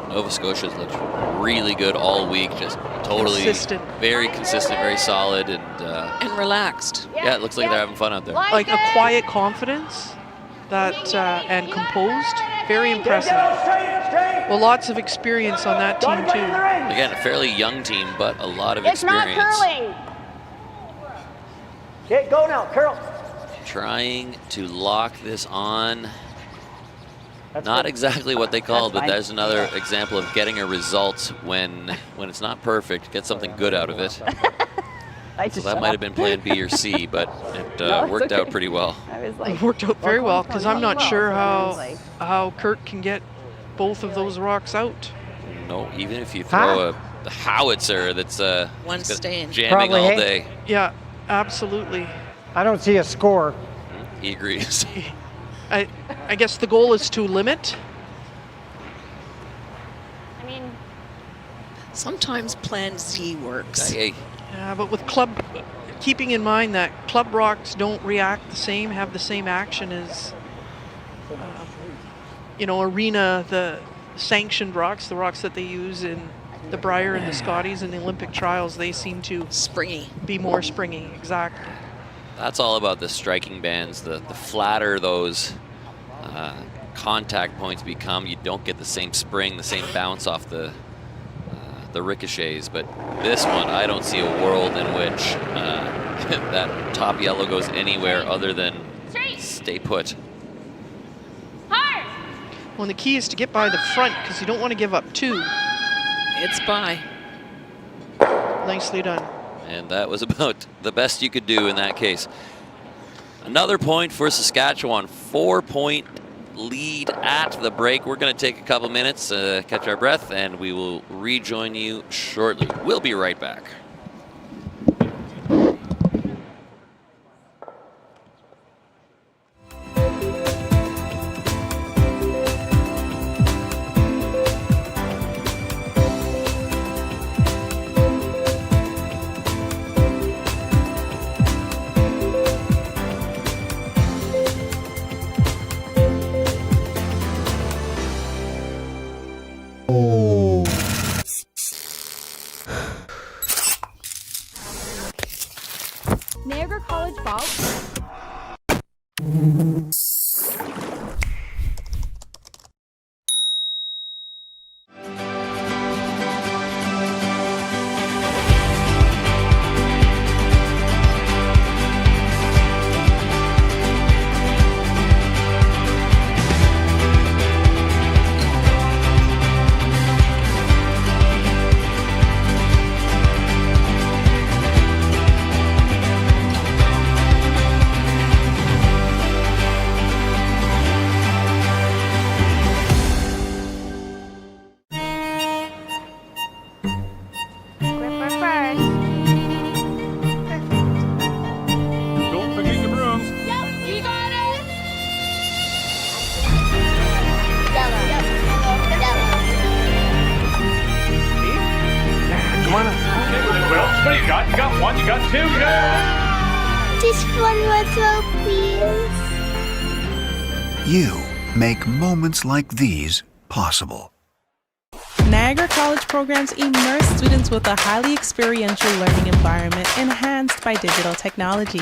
Nova Scotia's looked really good all week, just totally Consistent. very consistent, very solid, and And relaxed. yeah, it looks like they're having fun out there. Like a quiet confidence that and composed, very impressive. Well, lots of experience on that team too. Again, a fairly young team, but a lot of It's not experience. curling. Okay, go now, curl. Trying to lock this on. That's Not good. exactly what they called, but fine. there's another example of getting a result when it's not perfect. Get something good out of it. I So just that might have been plan B or C, but it it's worked out okay. pretty well. I was It like, worked out very well because I'm not sure well, so I was how Kurt can get both of those rocks out. No, even if you throw a howitzer that's One it's been staying. jamming Probably, all hey? day. Yeah, absolutely. I don't see a score. He agrees. I guess the goal is to limit. I mean, Sometimes Plan Z works. Hey, Yeah, but with club, keeping in mind that club rocks don't react the same, have the same action as, arena, the sanctioned rocks, the rocks that they use in the Brier and the Scotties and the Olympic trials, they seem to Springy. be more springy. Exactly. that's all about the striking bands. The flatter those contact points become, you don't get the same spring, the same bounce off the ricochets. But this one, I don't see a world in which that top yellow goes anywhere other than straight, stay put. hard. Well, and the key is to get by the front because you don't want to give up 2. It's by. Nicely done. And that was about the best you could do in that case. Another point for Saskatchewan, 4-point lead at the break. We're going to take a couple minutes, catch our breath, and we will rejoin you shortly. We'll be right back. Niagara College Ball. got 2 goals. Just one more throw, please. You make moments like these possible. Niagara College programs immerse students with a highly experiential learning environment enhanced by digital technologies.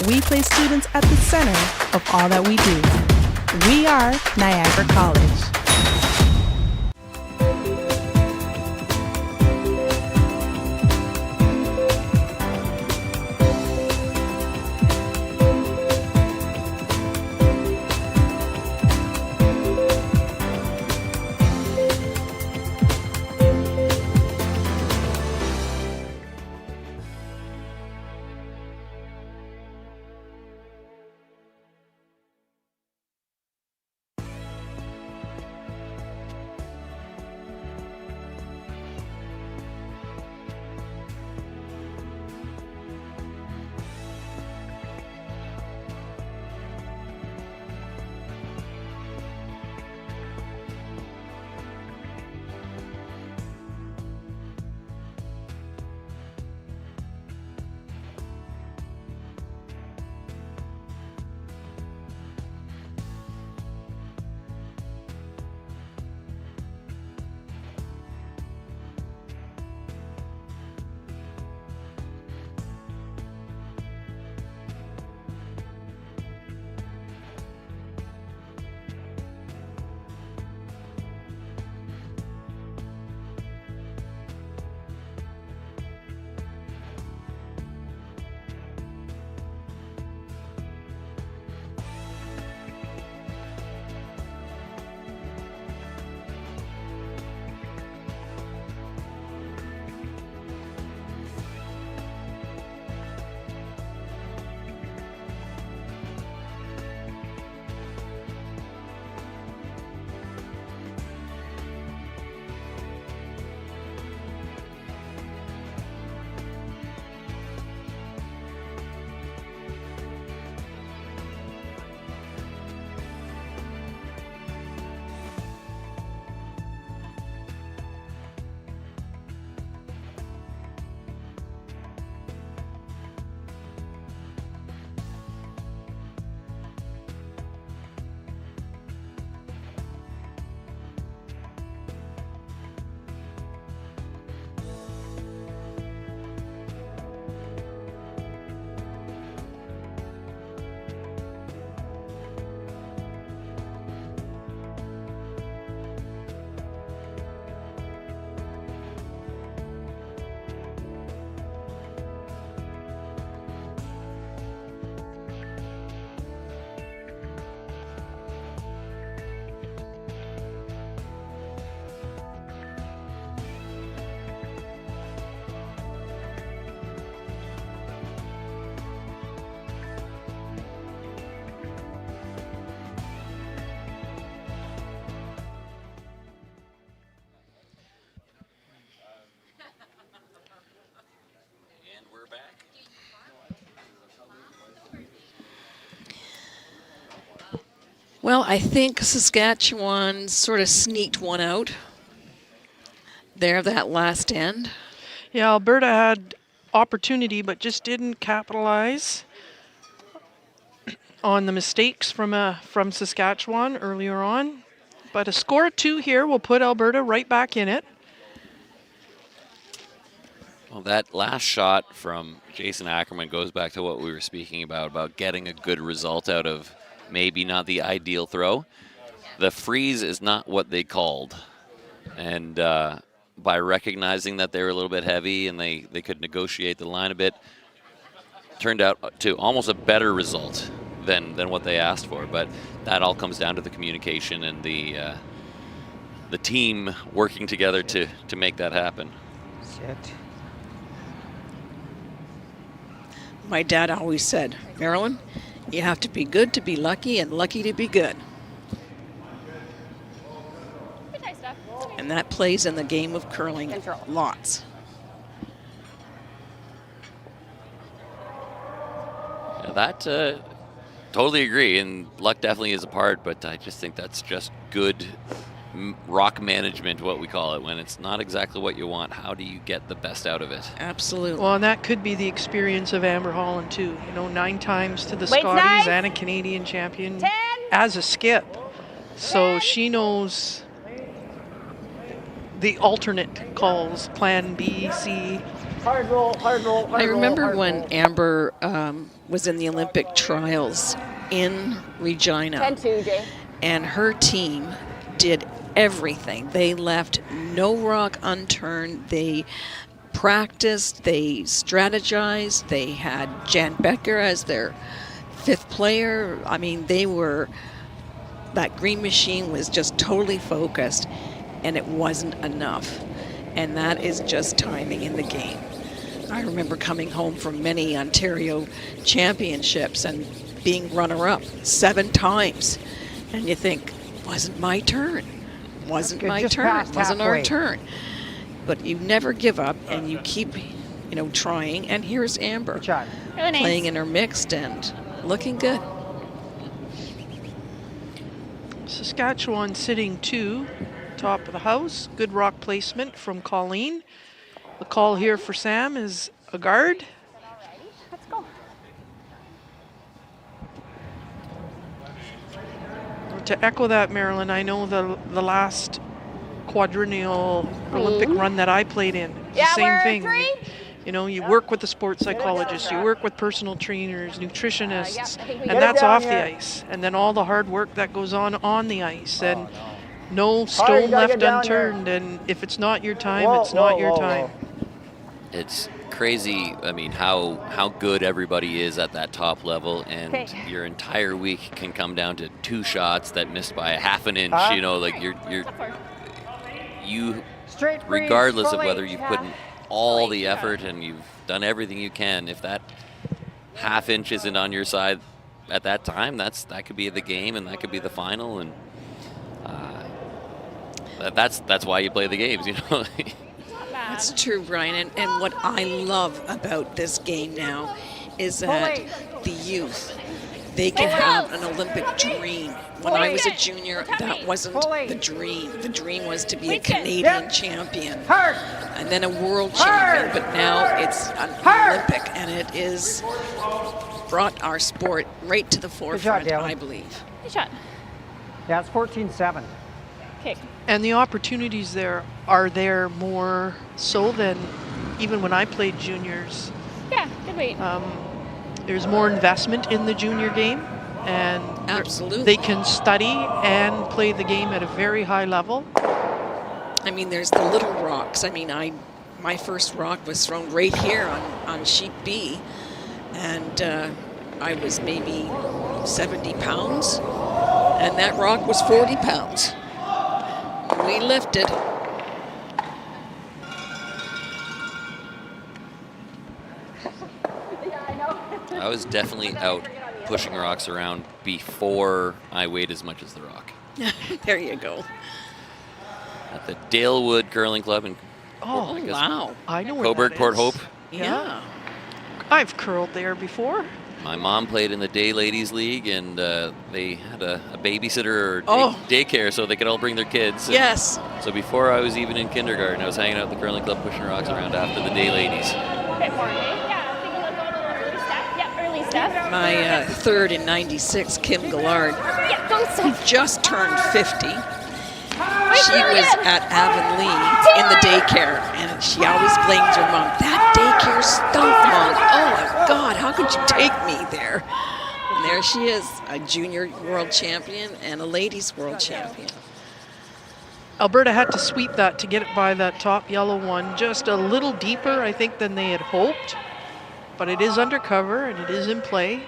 We place students at the center of all that we do. We are Niagara College. Well, I think Saskatchewan sort of sneaked one out there, that last end. Yeah, Alberta had opportunity but just didn't capitalize on the mistakes from Saskatchewan earlier on. But a score of 2 here will put Alberta right back in it. Well, that last shot from Jason Ackerman goes back to what we were speaking about getting a good result out of maybe not the ideal throw. The freeze is not what they called. And by recognizing that they were a little bit heavy and they could negotiate the line a bit, turned out to almost a better result than what they asked for. But that all comes down to the communication and the team working together to make that happen. Shit. My dad always said, Marilyn, you have to be good to be lucky and lucky to be good. And that plays in the game of curling lots. Yeah, that totally agree, and luck definitely is a part, but I just think that's just good rock management, what we call it, when it's not exactly what you want. How do you get the best out of it? Absolutely. Well, and that could be the experience of Amber Holland too. You know, 9 times to the Weight's Scotties nice. and a Canadian champion 10. as a skip. So she knows the alternate calls, plan B, C. Hard roll, hard roll, hard I roll, remember hard when roll. Amber was in the Olympic trials in Regina. 10-2, Jay. And her team did everything. They left no rock unturned. They practiced, they strategized, they had Jan Becker as their 5th player. I mean, that green machine was just totally focused, and it wasn't enough. And that is just timing in the game. I remember coming home from many Ontario championships and being runner-up 7 times. And you think, wasn't my turn. Wasn't Good, my just turn. past Wasn't our halfway. turn. But you never give up, and you keep, trying. And here's Amber Good shot. Really nice. playing in her mixed and looking good. Saskatchewan sitting 2, top of the house. Good rock placement from Colleen. The call here for Sam is a guard. Let's go. To echo that, Marilyn, I know the last quadrennial Olympic run that I played in. It's Yeah, the same we're thing. 3. You know, you work with the sports psychologists, you work with personal trainers, nutritionists, I think we and get it that's down off here. the ice. And then all the hard work that goes on the ice. And no you stone gotta left get down here. unturned. And if it's not your time, Whoa, it's not whoa, your whoa, time. whoa. It's crazy, I mean, how good everybody is at that top level, and Okay. your entire week can come down to 2 shots that missed by a half an inch. Huh? You know, like you Straight freeze, regardless of fully. whether you've put in all the effort and you've done everything you can, if that half inch isn't on your side at that time, that could be the game, and that could be the final, and that's why you play the games, you know. That's true, Brian. And what I love about this game now is that the youth, they can have an Olympic dream. When I was a junior, that wasn't the dream. The dream was to be a Canadian champion Hard. and then a world champion. But now it's an Olympic, and it is brought our sport right to the forefront, Dale. I believe. Good shot. Yeah, it's 14-7. Okay. And the opportunities there are there more so than even when I played juniors. Yeah, good weight. There's more investment in the junior game, and Absolutely. they can study and play the game at a very high level. I mean, there's the little rocks. I mean, my first rock was thrown right here on sheet B, and I was maybe 70 pounds, and that rock was 40 pounds. We lifted. I was definitely out pushing rocks around before I weighed as much as the rock. There you go. At the Dalewood Curling Club in Oh, guess Wow. I know where Coburg, that Port is. Hope. Yeah. I've curled there before. My mom played in the Day Ladies League, and they had a babysitter or daycare so they could all bring their kids. Yes. So before I was even in kindergarten, I was hanging out at the curling club pushing rocks around after the Day Ladies. Okay, forward, eh? Yeah, take a look at the early step. Yep, early step. My third in '96, Kim Gillard, Yeah, don't step. just turned 50. She was at Avonlea in the daycare, and she always blames her mom. That daycare stunk, Mom. Oh, my God, how could you take me there? And there she is, a junior world champion and a ladies world champion. Alberta had to sweep that to get it by that top yellow one just a little deeper, I think, than they had hoped. But it is undercover and it is in play.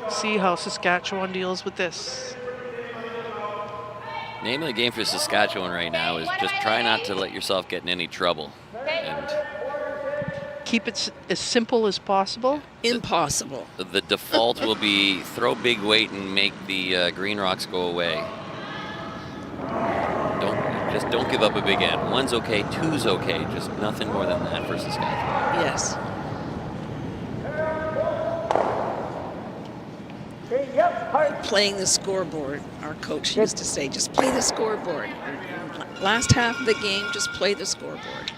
See how Saskatchewan deals with this. Name of the game for Saskatchewan right now is just try not to let yourself get in any trouble. And Keep it as simple as possible. Impossible. the default will be throw big weight and make the green rocks go away. Don't give up a big end. 1's okay, 2's okay, just nothing more than that for Saskatchewan. Yes. Yep, hard. Playing the scoreboard, our coach used to say, just play the scoreboard. Last half of the game, just play the scoreboard.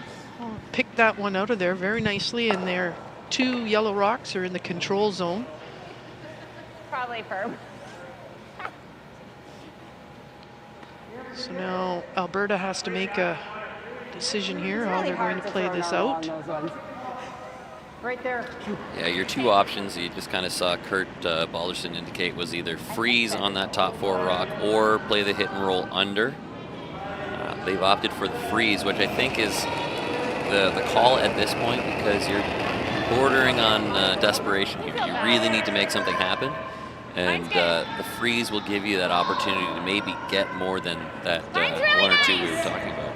Pick that one out of there very nicely, and their 2 yellow rocks are in the control zone. Probably firm. So now Alberta has to make a decision here how they're going to play this out. Right there. Yeah, your 2 options you just kind of saw Kurt Balderston indicate was either freeze on that top 4 rock or play the hit and roll under. They've opted for the freeze, which I think is the call at this point, because you're bordering on desperation here. You really need to make something happen, and the freeze will give you that opportunity to maybe get more than that 1 or 2 we were talking about.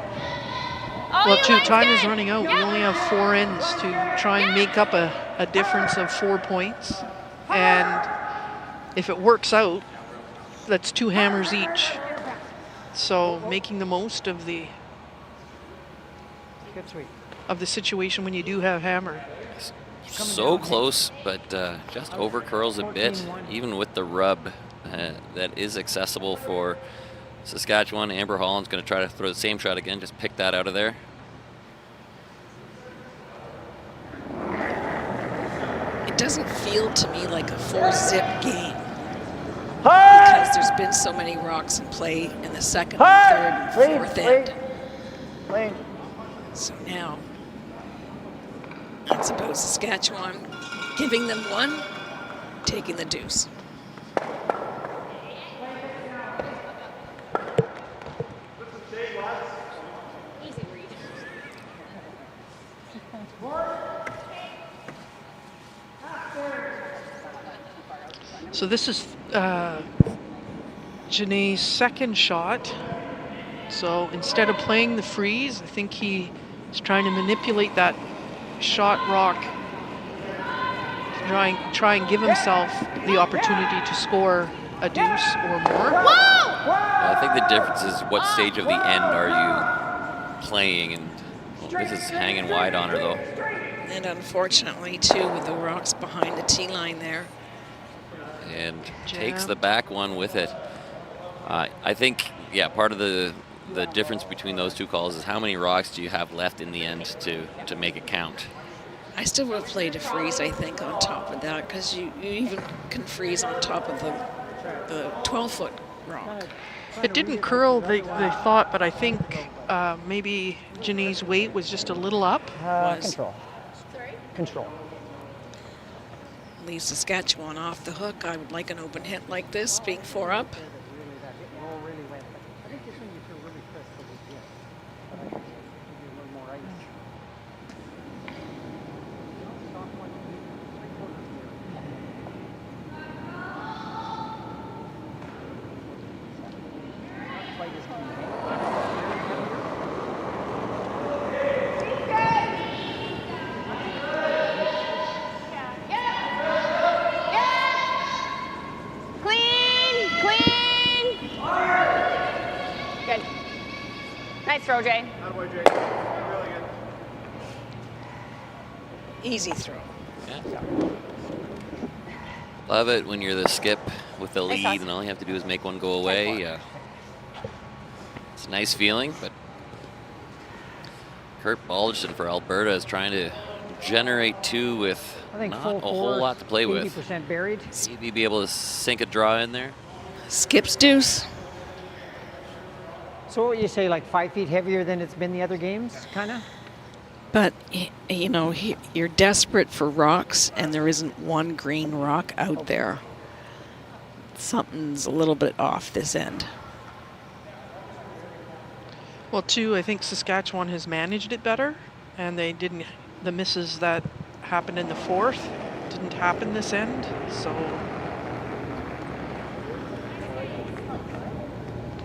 Well, time is running out. We only have 4 ends to try and make up a difference of 4 points. And if it works out, that's 2 hammers each. So making the most of the situation when you do have hammer. So close, but just over curls a bit, even with the rub that is accessible for Saskatchewan. Amber Holland's going to try to throw the same shot again, just pick that out of there. It doesn't feel to me like a 4-zip game, because there's been so many rocks in play in the second, and third, and fourth end. So now it's about Saskatchewan giving them 1, taking the deuce. So this is Janae's second shot. So instead of playing the freeze, I think he is trying to manipulate that shot rock to try and give himself the opportunity to score a deuce or more. I think the difference is what stage of the end are you playing, and this is hanging wide on her though. And unfortunately, too, with the rocks behind the tee line there. And takes the back one with it. I think, yeah, part of the difference between those 2 calls is how many rocks do you have left in the end to make it count. I still would have played a freeze, I think, on top of that, because you even can freeze on top of the 12-foot rock. It didn't curl, they thought, but I think maybe Janae's weight was just a little up. Control. Control. Leave Saskatchewan off the hook. I would like an open hit like this, being 4 up. Nice throw, Jay. Easy throw. Yeah. Love it when you're the skip with the lead and all you have to do is make one go away. It's a nice feeling, but Kurt Balderston for Alberta is trying to generate 2 with not a whole lot to play with. 80% buried. Maybe be able to sink a draw in there. Skips deuce. So what would you say, like 5 feet heavier than it's been the other games, kind of? But, you know, you're desperate for rocks, and there isn't 1 green rock out there. Something's a little bit off this end. Well, 2, I think Saskatchewan has managed it better, and they didn't. The misses that happened in the 4th didn't happen this end, so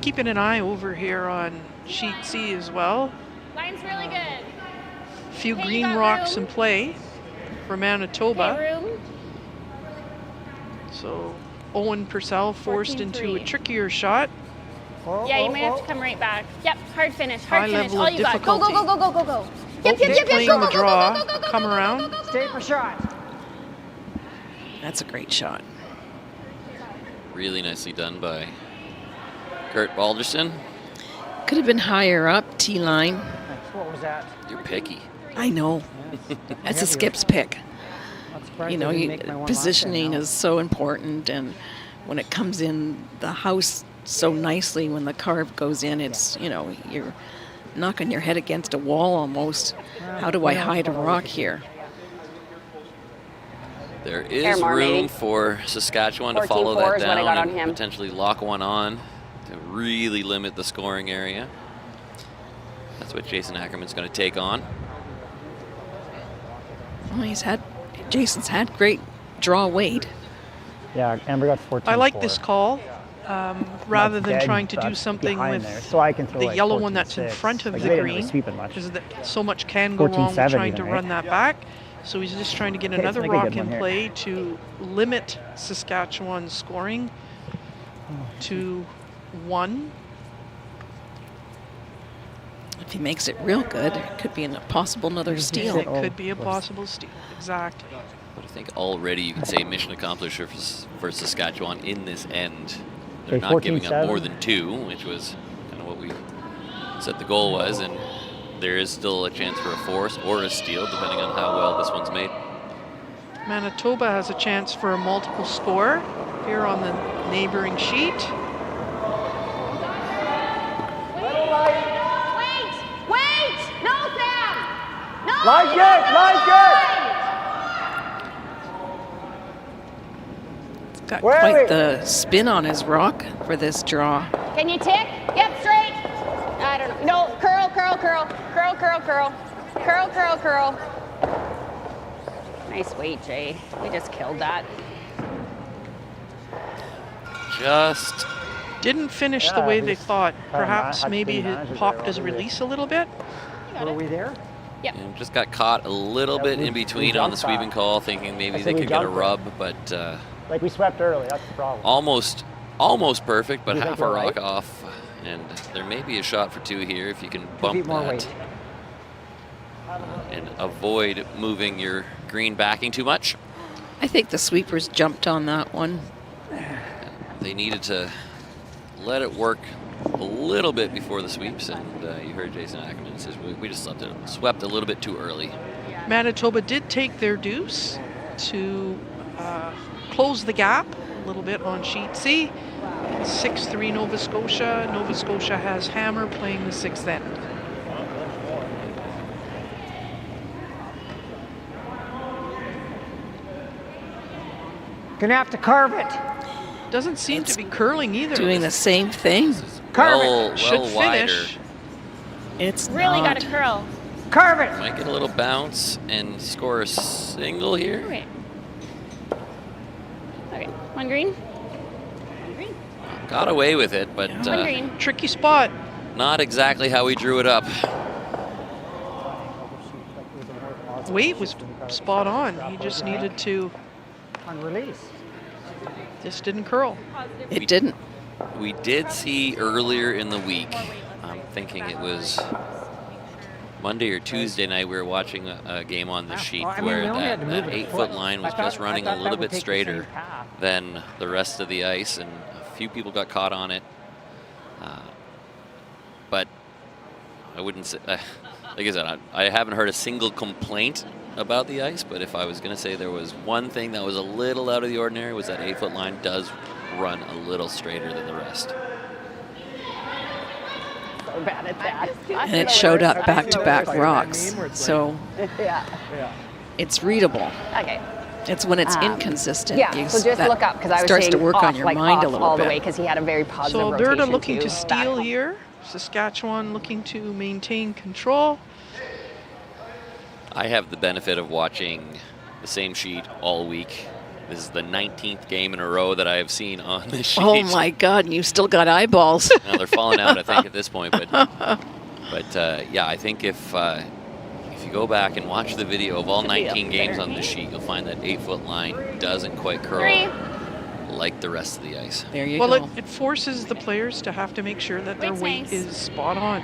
keeping an eye over here on sheet C as well. Line's really good. Few green rocks in play for Manitoba. So Owen Purcell forced into a trickier shot. Yeah, you might have to come right back. Yep, hard finish, High hard finish. level All of you got. Go, difficulty. go, go, go, go, go, go. Yep, Both yep, playing go, the go, draw, go, go, go, go, come go, go, around. go, go, go. Stay for shot. That's a great shot. Really nicely done by Kurt Balderston. Could have been higher up, T-line. What was that? You're picky. I know. That's a skip's pick. You know, positioning is so important, and when it comes in the house so nicely, when the carve goes in, it's, you know, you're knocking your head against a wall almost. How do I hide a rock here? There is room for Saskatchewan to follow that down and him. potentially lock one on to really limit the scoring area. That's what Jason Ackerman's going to take on. Well, Jason's had great draw weight. Yeah, Amber got 14. I like this call. Rather than trying to do something with the yellow one that's in front of the green, because so much can go wrong with trying to run that back. So he's just trying to get another rock in play to limit Saskatchewan's scoring to 1. If he makes it real good, it could be a possible another steal. It could be a possible steal, exactly. But I think already you can say mission accomplished for Saskatchewan in this end. They're not giving up more than 2, which was kind of what we said the goal was, and there is still a chance for a force or a steal, depending on how well this one's made. Manitoba has a chance for a multiple score here on the neighboring sheet. Wait! No, Sam! No! Like it! He's got quite the spin on his rock for this draw. Can you tick? Yep, straight. I don't know. No, curl. Curl. Nice weight, Jay. We just killed that. Just didn't finish the way they thought. Perhaps maybe it popped his release a little bit. Were we there? Yep. And just got caught a little bit in between on the sweeping call, thinking maybe they could get a rub, but like we swept early, that's the problem. Almost perfect, but half a rock off. And there may be a shot for 2 here if you can bump that and avoid moving your green backing too much. I think the sweepers jumped on that one. They needed to let it work a little bit before the sweeps, and you heard Jason Ackerman says we just swept a little bit too early. Manitoba did take their deuce to close the gap a little bit on sheet C. 6-3 Nova Scotia. Nova Scotia has Hammer playing the 6th end. Gonna have to carve it. Doesn't seem to be curling either. Doing the same thing. Well Should wider. finish. It's Really not. got to curl. Carve it. Might get a little bounce and score a single here. Okay, one green. Got away with it, but One green. Tricky spot. not exactly how we drew it up. Weight was spot on. He just needed to. On release. Just didn't curl. It didn't. We did see earlier in the week, I'm thinking it was Monday or Tuesday night, we were watching a game on the sheet where that 8-foot line was just running a little bit straighter than the rest of the ice, and a few people got caught on it. But I wouldn't say, like I said, I haven't heard a single complaint about the ice, but if I was going to say there was one thing that was a little out of the ordinary, was that 8-foot line does run a little straighter than the rest. So bad at that. And it showed up back-to-back rocks, so it's readable. Okay. It's when it's inconsistent. Yeah, so just look up, because I was starts saying to work off, on your like mind a off little all the bit. way, because he had a very positive So rotation Alberta looking too. to steal here. Saskatchewan looking to maintain control. I have the benefit of watching the same sheet all week. This is the 19th game in a row that I have seen on this sheet. Oh my God, and you still got eyeballs. Now they're falling out, I think, at this point. But yeah, I think if you go back and watch the video of all 19 games on this sheet, you'll find that 8-foot line doesn't quite curl like the rest of the ice. There you Well, go. it forces the players to have to make sure that their weight is spot on,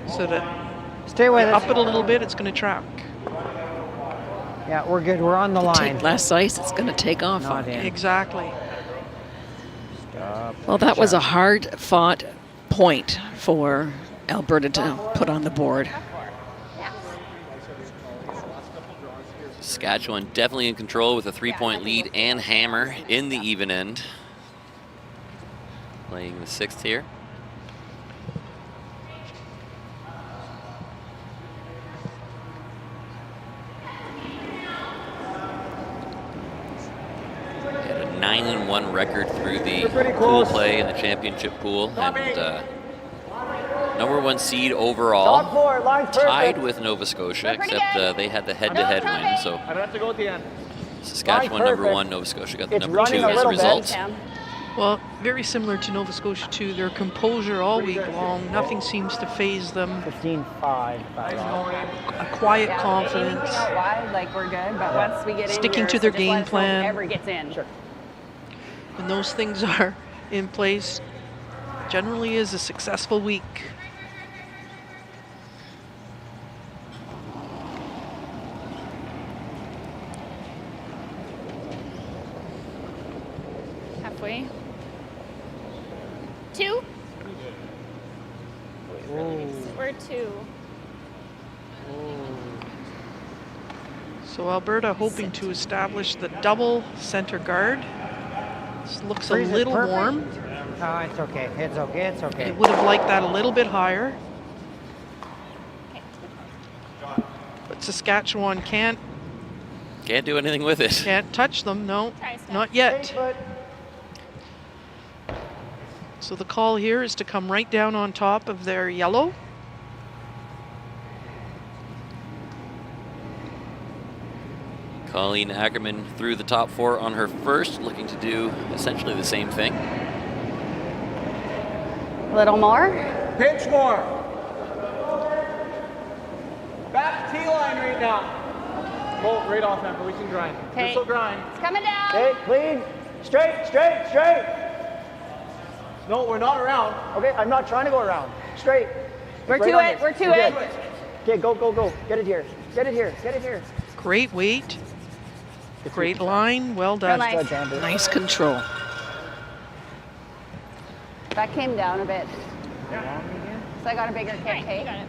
so that Stay with up us. it a little bit, it's going to track. Yeah, we're good. We're on the line. Take less ice, it's going to take off on you. Exactly. Well, that was a hard-fought point for Alberta to put on the board. Saskatchewan definitely in control with a 3-point lead and hammer in the even end. Playing the 6th here. Had a 9-1 record through the pool play in the championship pool, and #1 seed overall, tied with Nova Scotia, except they had the head-to-head win. So Saskatchewan #1, Nova Scotia got the #2 as a result. Well, very similar to Nova Scotia too. Their composure all week long. Nothing seems to faze them. 15-5. A quiet confidence. Like we're good, but once we get Sticking in to their game plan. Whoever gets in. Sure. When those things are in place, generally is a successful week. Halfway. 2. We're 2. So Alberta hoping to establish the double center guard. This looks a Freeze it little perfect. warm. Oh, it's okay. It's okay. It's okay. It would have liked that a little bit higher. But Saskatchewan can't do anything with it. Can't touch them, no, Try step. not yet. So the call here is to come right down on top of their yellow. Colleen Ackerman through the top 4 on her first, looking to do essentially the same thing. A little more. Pinch more. Back T-line right now. Pull right off that, but we can grind. Okay. Whistle grind. It's coming down. Okay, clean. Straight, straight, straight. No, we're not around. Okay, I'm not trying to go around. Straight. We're Right to on it. this. We're to You're it. good. Okay, go, go, go. Get it here. Get it here. Get it here. Great weight. Great line, well Real done. nice. Nice control. That came down a bit. So I got a bigger kick. Hey. You got it.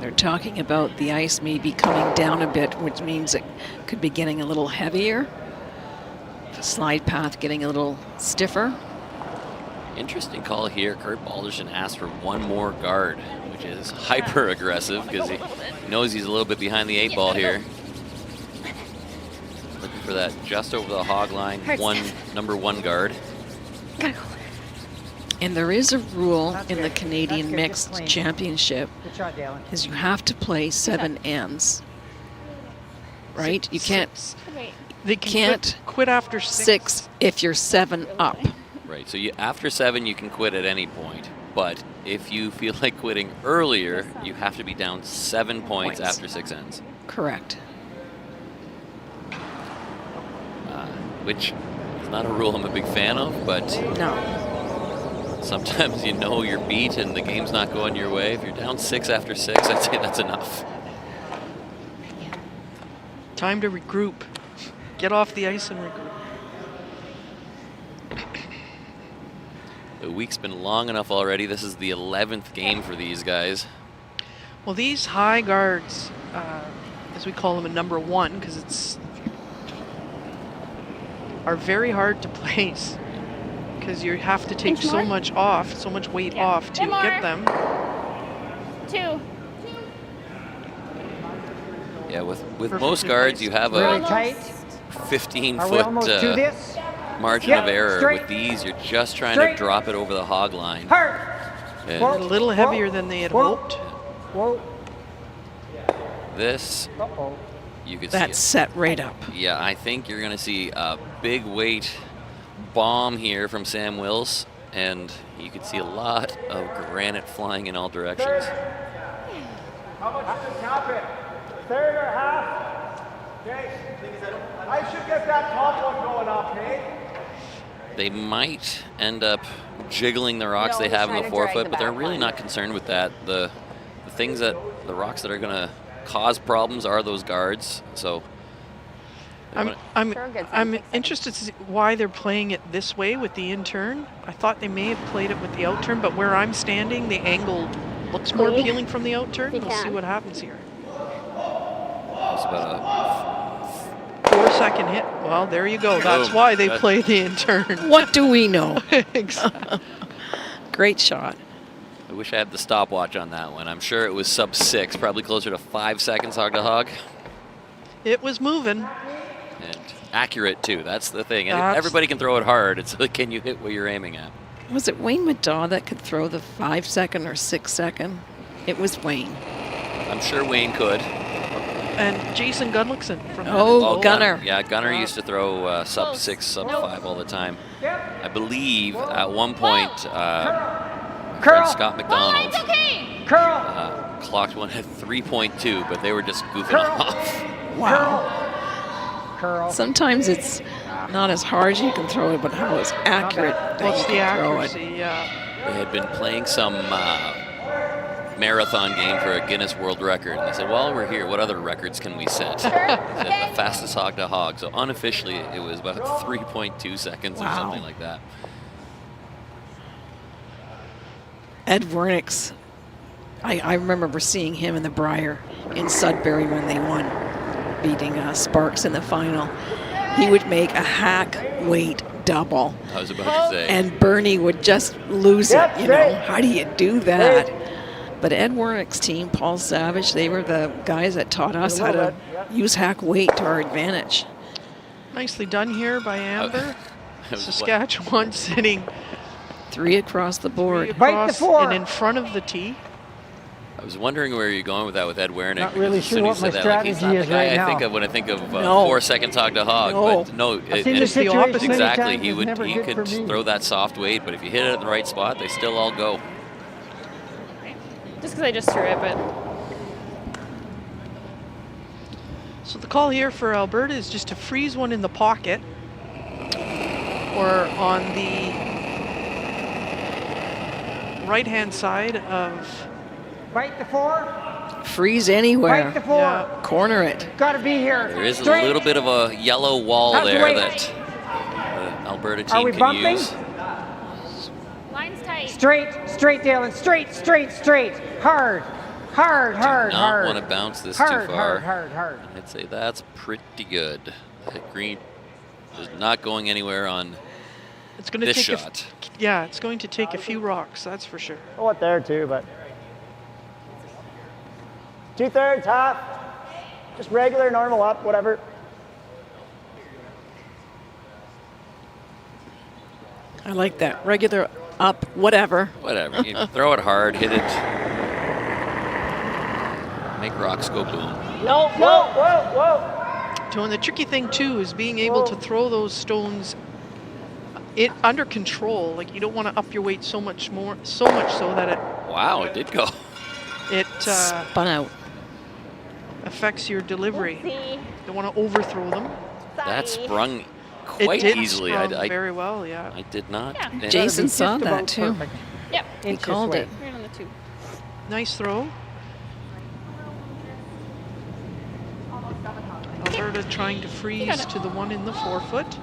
They're talking about the ice maybe coming down a bit, which means it could be getting a little heavier. The slide path getting a little stiffer. Interesting call here. Kurt Balderston asked for one more guard, which is hyper aggressive because he knows he's a little bit behind the 8 ball here. Looking for that just over the hog line, #1 guard. And there is a rule in the That's Canadian good. Mixed Just clean. Championship Good shot, Dalen. is you have to play 7 ends. Right? You can't Wait. They can Can't quit after 6 if you're 7 up. Right, so after 7 you can quit at any point, but if you feel like quitting earlier, you have to be down 7 points after 6 ends. Correct. Which is not a rule I'm a big fan of, but No. sometimes you know you're beat and the game's not going your way. If you're down 6 after 6, I'd say that's enough. Time to regroup. Get off the ice and regroup. The week's been long enough already. This is the 11th game for these guys. Well, these high guards, as we call them, a #1, because it's are very hard to place because you have to take so much off, so much weight off to get them. 2. Yeah, with most guards, you have a 15-foot margin of error. Straight. With these, you're just trying Straight. to drop it over the hog line. Hard. And A little heavier than they had hoped. Whoa. this, Uh-oh. you could see That's it. set right up. Yeah, I think you're going to see a big weight bomb here from Sam Wills, and you could see a lot of granite flying in all directions. How much does it cap it? Third or half? Okay. I should get that top one going up, hey? They might end up jiggling the rocks they have in the forefoot, but they're really not concerned with that. The rocks that are going to cause problems are those guards. So I'm interested to see why they're playing it this way with the in-turn. I thought they may have played it with the out-turn, but where I'm standing, the angle looks more appealing from the out-turn. We'll see what happens here. It's about a 4-second hit. Well, there you go. That's why they play the in-turn. What do we know? Exactly. Great shot. I wish I had the stopwatch on that one. I'm sure it was sub 6, probably closer to 5 seconds hog to hog. It was moving. And accurate, too. That's the thing. And everybody can throw it hard. It's like, can you hit what you're aiming at? Was it Wayne Madaw that could throw the 5-second or 6-second? It was Wayne. I'm sure Wayne could. And Jason Gunlickson from Gunner. Yeah, Gunner used to throw sub 6, sub 5 all the time. I believe at one point, friend Scott McDonald clocked one at 3.2, but they were just goofing off. Wow. Sometimes it's not as hard as you can throw it, but how it's accurate that What's you the can throw accuracy? it. Yeah. They had been playing some marathon game for a Guinness World Record, and they said, while we're here, what other records can we set? They said the fastest hog to hog. So unofficially, it was about 3.2 seconds or something like that. Ed Wernick's, I remember seeing him in the Briar in Sudbury when they won, beating Sparks in the final. He would make a hack weight double. I was about to say. And Bernie would just lose it, you know. How do you do that? But Ed Wernick's team, Paul Savage, they were the guys that taught us how to use hack weight to our advantage. Nicely done here by Amber. Saskatchewan sitting 3 across the board. Across and in front of the tee. I was wondering where you're going with that with Ed Wernick. Not really sure what my strategy is right now. I think of when I think of 4 seconds hog to hog, but no, I've seen this situation exactly. many times, He could throw that soft weight, but if you hit it in the right spot, they still all go. Just because I just threw it, but. So the call here for Alberta is just to freeze one in the pocket or on the right-hand side of. Right to 4. Freeze anywhere. Right to 4. Yeah. Corner it. Got to be here. There is Straight. a little bit of a yellow wall How's the there weight? that the Alberta Are team we can bumping? use. Line's tight. Straight, Dalen. Straight. Hard. Not want to bounce this too far. Hard. I'd say that's pretty good. The green is not going anywhere on It's going to this take shot. Yeah, it's going to take a few rocks, that's for sure. Oh, what there too, but 2/3 half, just regular, normal up, whatever. I like that. Regular up, whatever. Whatever. You throw it hard, hit it. Make rocks go boom. No, whoa. And the tricky thing too is being able to throw those stones under control. Like you don't want to up your weight so much so that it. Wow, it did go. It spun out. Affects your delivery. You don't want to overthrow them. That sprung quite it did easily. Sprung very well, yeah. I did not. Yeah. Jason saw that too. Perfect. Yep. He called it. Right on the 2. Nice throw. Alberta trying to freeze to the one in the 4-foot.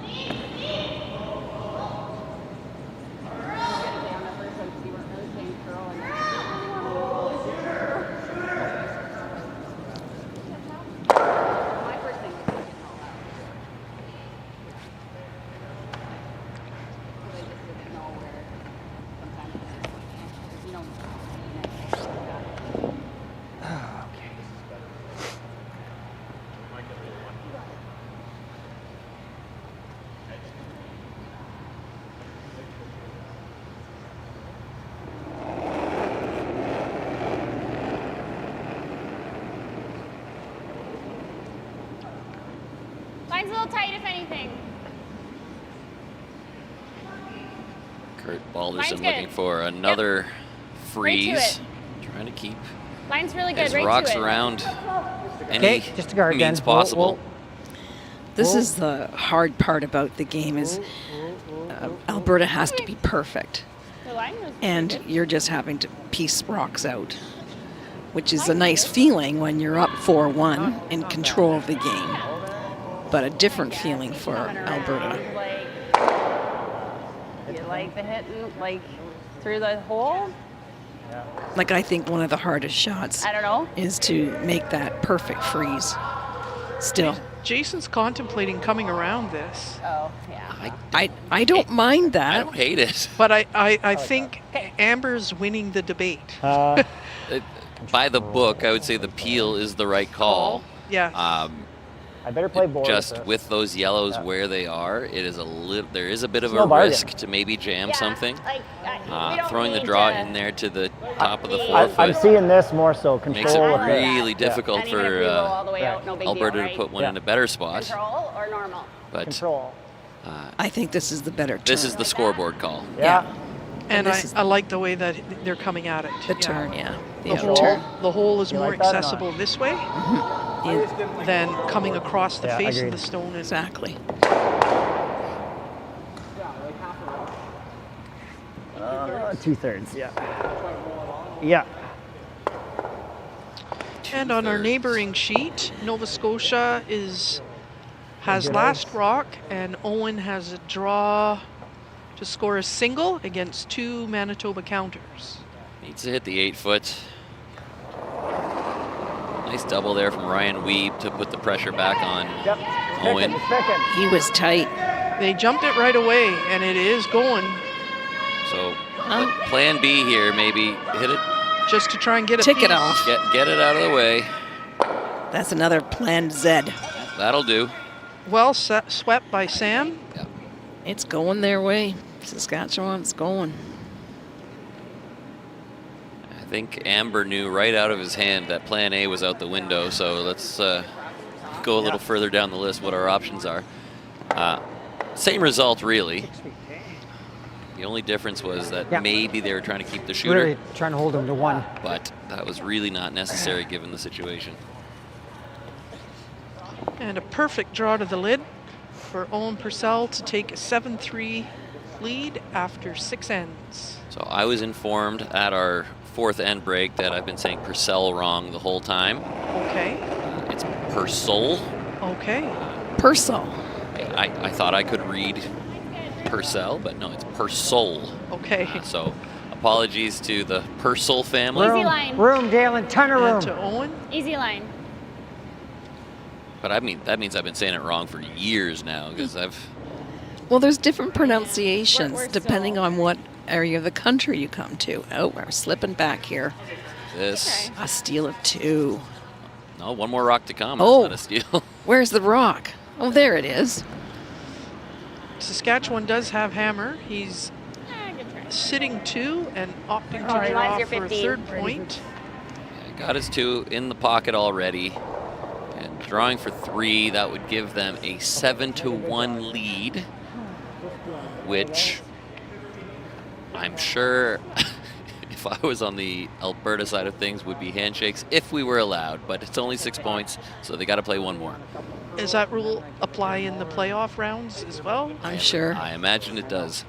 Line's a little tight, if anything. Kurt Balderston Line's looking good. for another freeze. Right to Trying to keep Line's really good. as Right rocks to it. around any just a guard means then. possible. This is the hard part about the game is Alberta has to be perfect. The line was And good. you're just having to piece rocks out, which is a nice feeling when you're up 4-1 in control of the game. but a different feeling for Alberta. You like the hit like through the hole? Like, I think one of the hardest shots I don't know. is to make that perfect freeze. Still. Jason's contemplating coming around this. Oh, yeah. I don't mind that. I don't hate it. But I think Amber's winning the debate. By the book, I would say the peel is the right call. Yeah. I better play board. Just with those yellows where they are, it is there is a bit of No a bargain. risk to maybe jam something. Like, we don't Throwing the need draw to- in there to the top of the I'm forefoot seeing this more so control. makes it with it. really difficult And even if for we go all the way out, no big Alberta deal, to right? put one in a better spot. Control or normal? But Control. I think this is the better turn. this is the scoreboard call. Yeah. And this is I like the way that they're coming at it. The turn, yeah. The The hole, turn. the hole is You more like that or not? accessible this way Yeah, than coming across the Yeah, face agreed. of the stone. exactly. 2/3. Yeah. Yeah. And on our 2/3. neighboring sheet, Nova Scotia has Good last ice. rock, and Owen has a draw to score a single against 2 Manitoba counters. Needs to hit the 8-foot. Nice double there from Ryan Weeb to put the pressure back on Yep. Owen. Second. He was tight. They jumped it right away, and it is going So plan B here, maybe hit it, just to try and get a Tick it piece. off. get it out of the way. That's another plan Z. That'll do. Well swept by Sam. Yeah. It's going their way. Saskatchewan's going. I think Amber knew right out of his hand that plan A was out the window, so let's go a little further down the list what our options are. Same result, really. The only difference was that maybe they were trying to keep the shooter, Really trying to hold him to 1. but that was really not necessary given the situation. And a perfect draw to the lid for Owen Purcell to take a 7-3 lead after 6 ends. So I was informed at our 4th end break that I've been saying Purcell wrong the whole time. Okay. It's Purcell. Okay. Purcell. I thought I could read Purcell, but no, it's Purcell. Okay. So apologies to the Purcell family. Easy line. Room, Dalen, ton of room. And to Owen. Easy line. But I mean, that means I've been saying it wrong for years now because Well, there's different pronunciations We're depending so- on what area of the country you come to. Oh, we're slipping back here. this. A steal of 2. No, one more rock to come. Oh. That's not a steal. Where's the rock? Oh, there it is. Saskatchewan does have hammer. He's Good try. sitting 2 and opting All to right, draw mine's your for a 15. 3rd point. Got his 2 in the pocket already. And drawing for 3, that would give them a 7-1 lead, which I'm sure if I was on the Alberta side of things would be handshakes if we were allowed, but it's only 6 points, so they got to play one more. Does that rule apply in the playoff rounds as well? I'm sure. I imagine it does.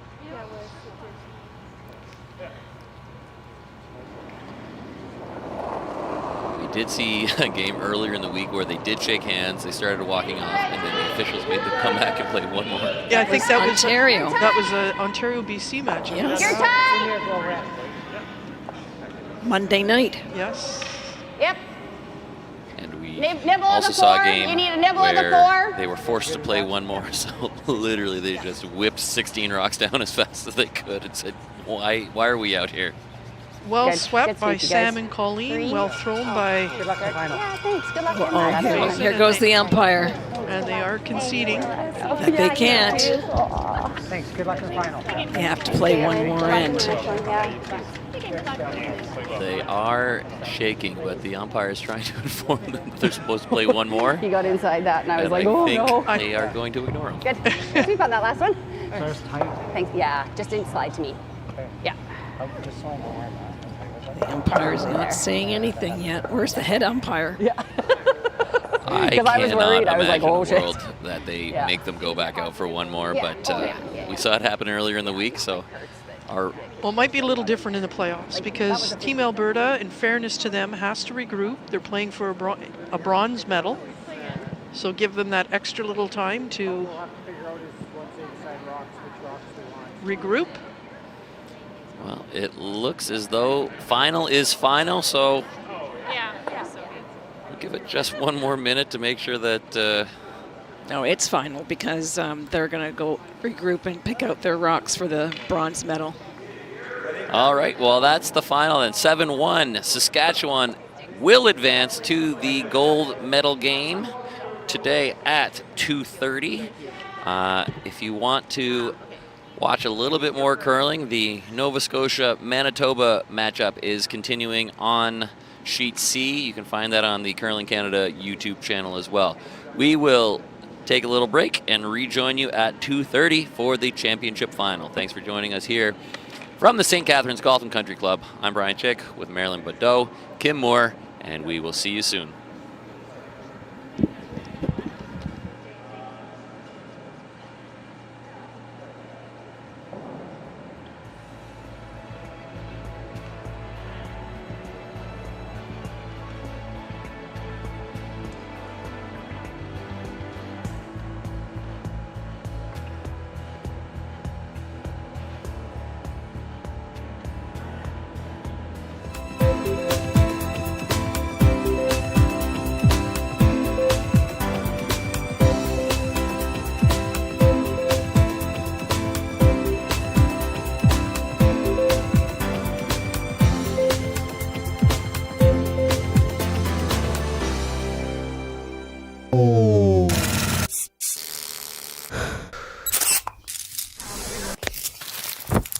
We did see a game earlier in the week where they did shake hands, they started walking off, and then the officials made them come back and play one more. Yeah, I think that was Ontario. That was a Ontario-BC match. Yes. Your time. Monday night. Yes. Yep. And we Nibble also the saw a four. game You need a nibble of the where four. they were forced to play one more, so literally they just whipped 16 rocks down as fast as they could and said, why are we out here? Well Good. swept Good by sweep, you Sam guys. and Colleen. 3. Well thrown by, Good luck in the final. Yeah, thanks. Good luck. Oh, That's here goes the umpire. and they are conceding. But they can't. Thanks. Good luck in the final. They have to play one more end. They are shaking, but the umpire is trying to inform them that they're supposed to play one more. He got inside that, and I was And like, I oh think no. they are going to ignore him. Good. Good sweep on that last one. First tight. Thanks. Yeah, just didn't slide to me. Yeah. Oh, just so I know. The umpire's not saying anything yet. Where's the head umpire? Yeah. I 'Cause I was cannot worried. I was like, imagine oh, a shit. world that they Yeah. make them go back out for one more, Yeah. but Oh, yeah. we saw it happen earlier in the week, so our Well, it might be a little different in the playoffs because Team Alberta, in fairness to them, has to regroup. They're playing for a bronze medal. So give them that extra little time to We'll have to figure out is once they decide which rocks they want. regroup. Well, it looks as though final is final, so Yeah. we'll give it just one more minute to make sure that No, it's final because they're going to go regroup and pick out their rocks for the bronze medal. all right, well, that's the final then. 7-1, Saskatchewan will advance to the gold medal game today at 2:30. If you want to watch a little bit more curling, the Nova Scotia-Manitoba matchup is continuing on Sheet C. You can find that on the Curling Canada YouTube channel as well. We will take a little break and rejoin you at 2:30 for the championship final. Thanks for joining us here from the St. Catharines Golf and Country Club. I'm Brian Chick with Marilyn Badeau, Kim Moore, and we will see you soon.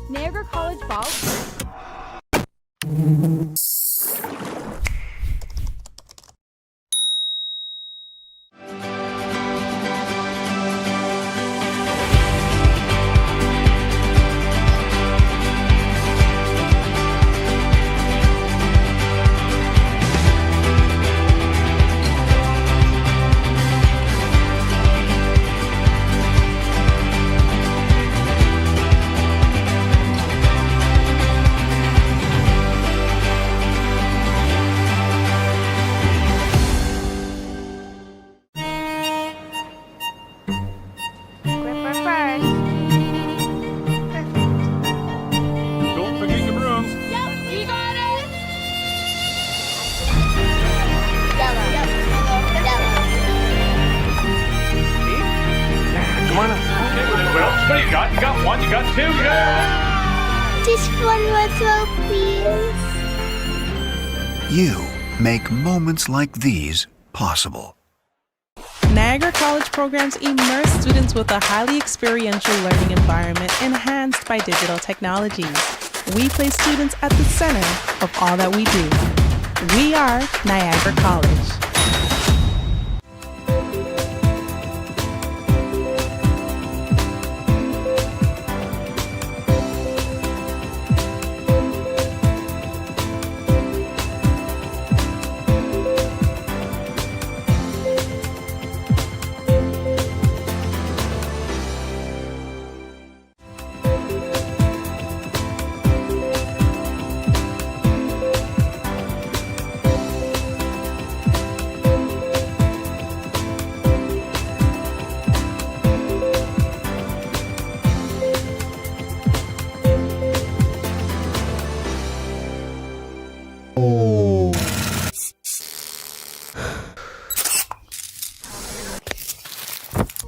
Niagara College Ball. Don't forget your brooms. You got it. Come on up. Well, what do you got? You got one, you got two, you got... Just one more throw, please. You make moments like these possible. Niagara College programs immerse students with a highly experiential learning environment enhanced by digital technologies. We place students at the center of all that we do. We are Niagara College.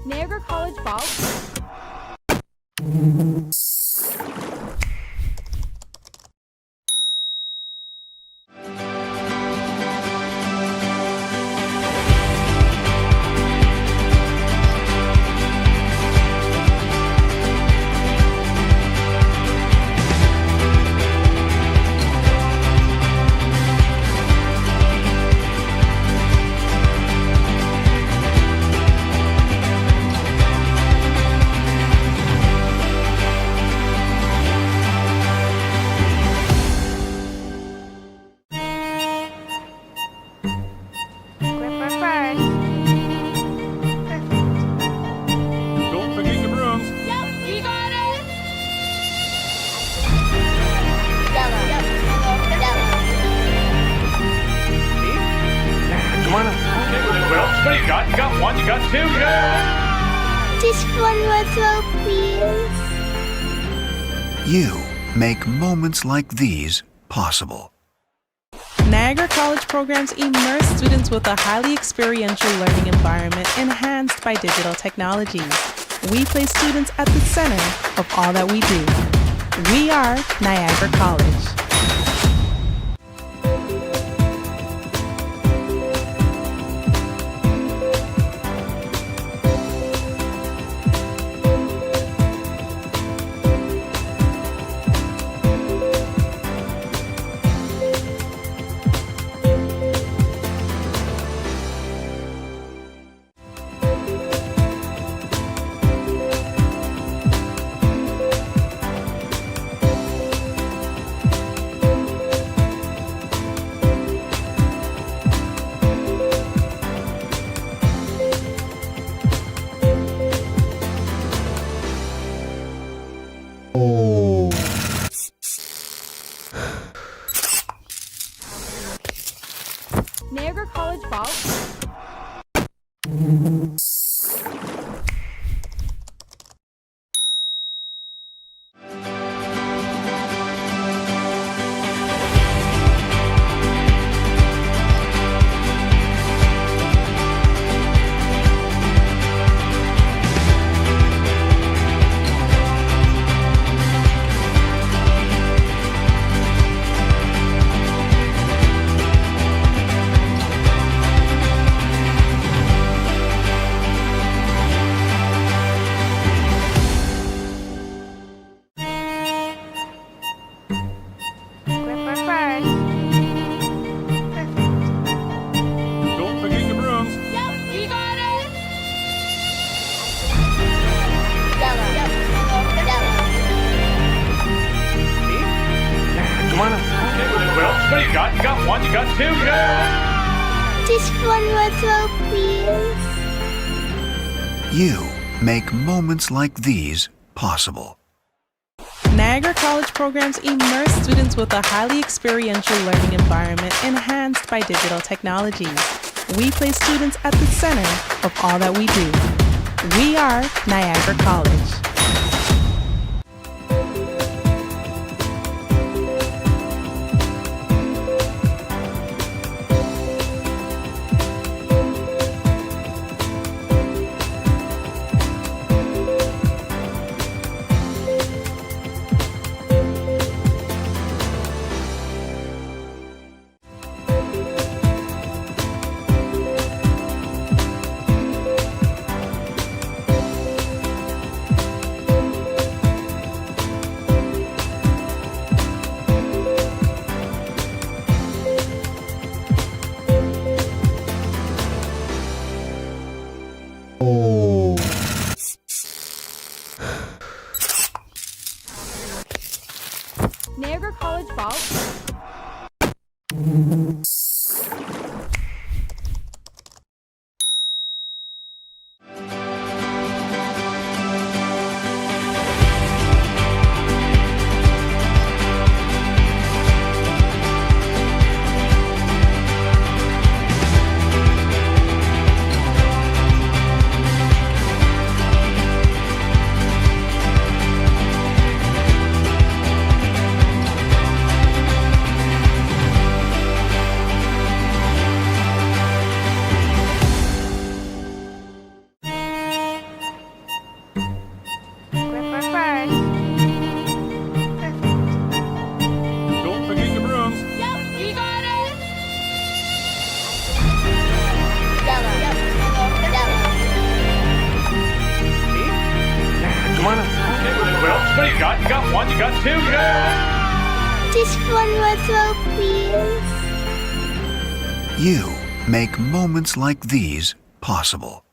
Niagara College Ball. You got one, you got two, Just one more throw, please. You make moments like these possible. Niagara College programs immerse students with a highly experiential learning environment enhanced by digital technologies. We place students at the center of all that we do. We are Niagara College. Niagara College ball. Don't forget your brooms. You got it. Come on up. Well, what do you got? You got one, you got two, Just one more throw, please. You make moments like these possible. Niagara College programs immerse students with a highly experiential learning environment enhanced by digital technologies. We place students at the center of all that we do. We are Niagara College. Niagara College ball. Don't forget your brooms. You got it. Come on up. Well, what do you got? You got one, you got two, Just one more throw, please. You make moments like these possible.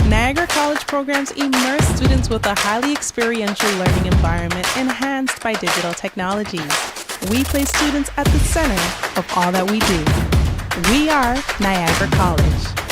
Niagara College programs immerse students with a highly experiential learning environment enhanced by digital technologies. We place students at the center of all that we do. We are Niagara College.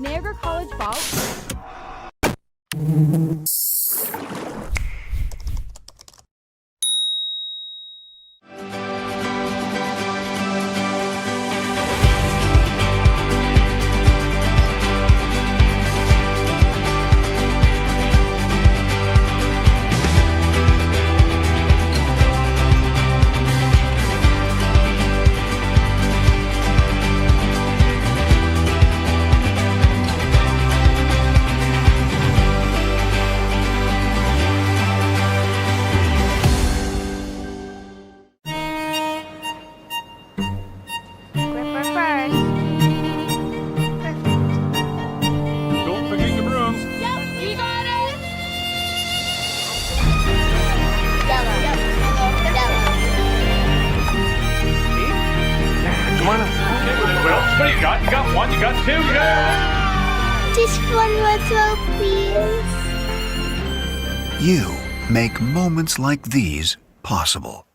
Niagara College Ball. Don't forget your brooms. You got it. Come on. Okay, what else? What do you got? You got one, you got two, you got... Just one more throw, please. You make moments like these possible.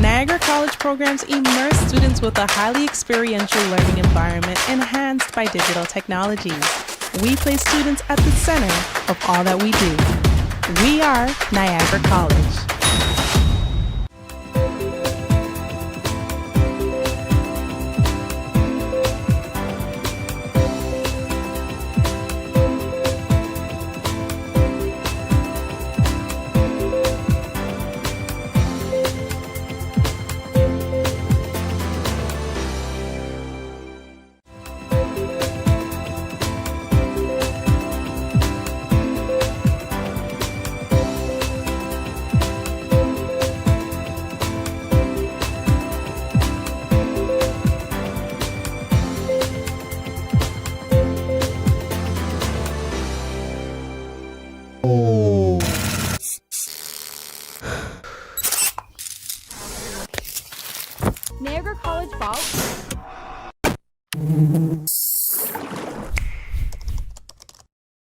Niagara College programs immerse students with a highly experiential learning environment enhanced by digital technologies. We place students at the center of all that we do. We are Niagara College. Niagara College Ball.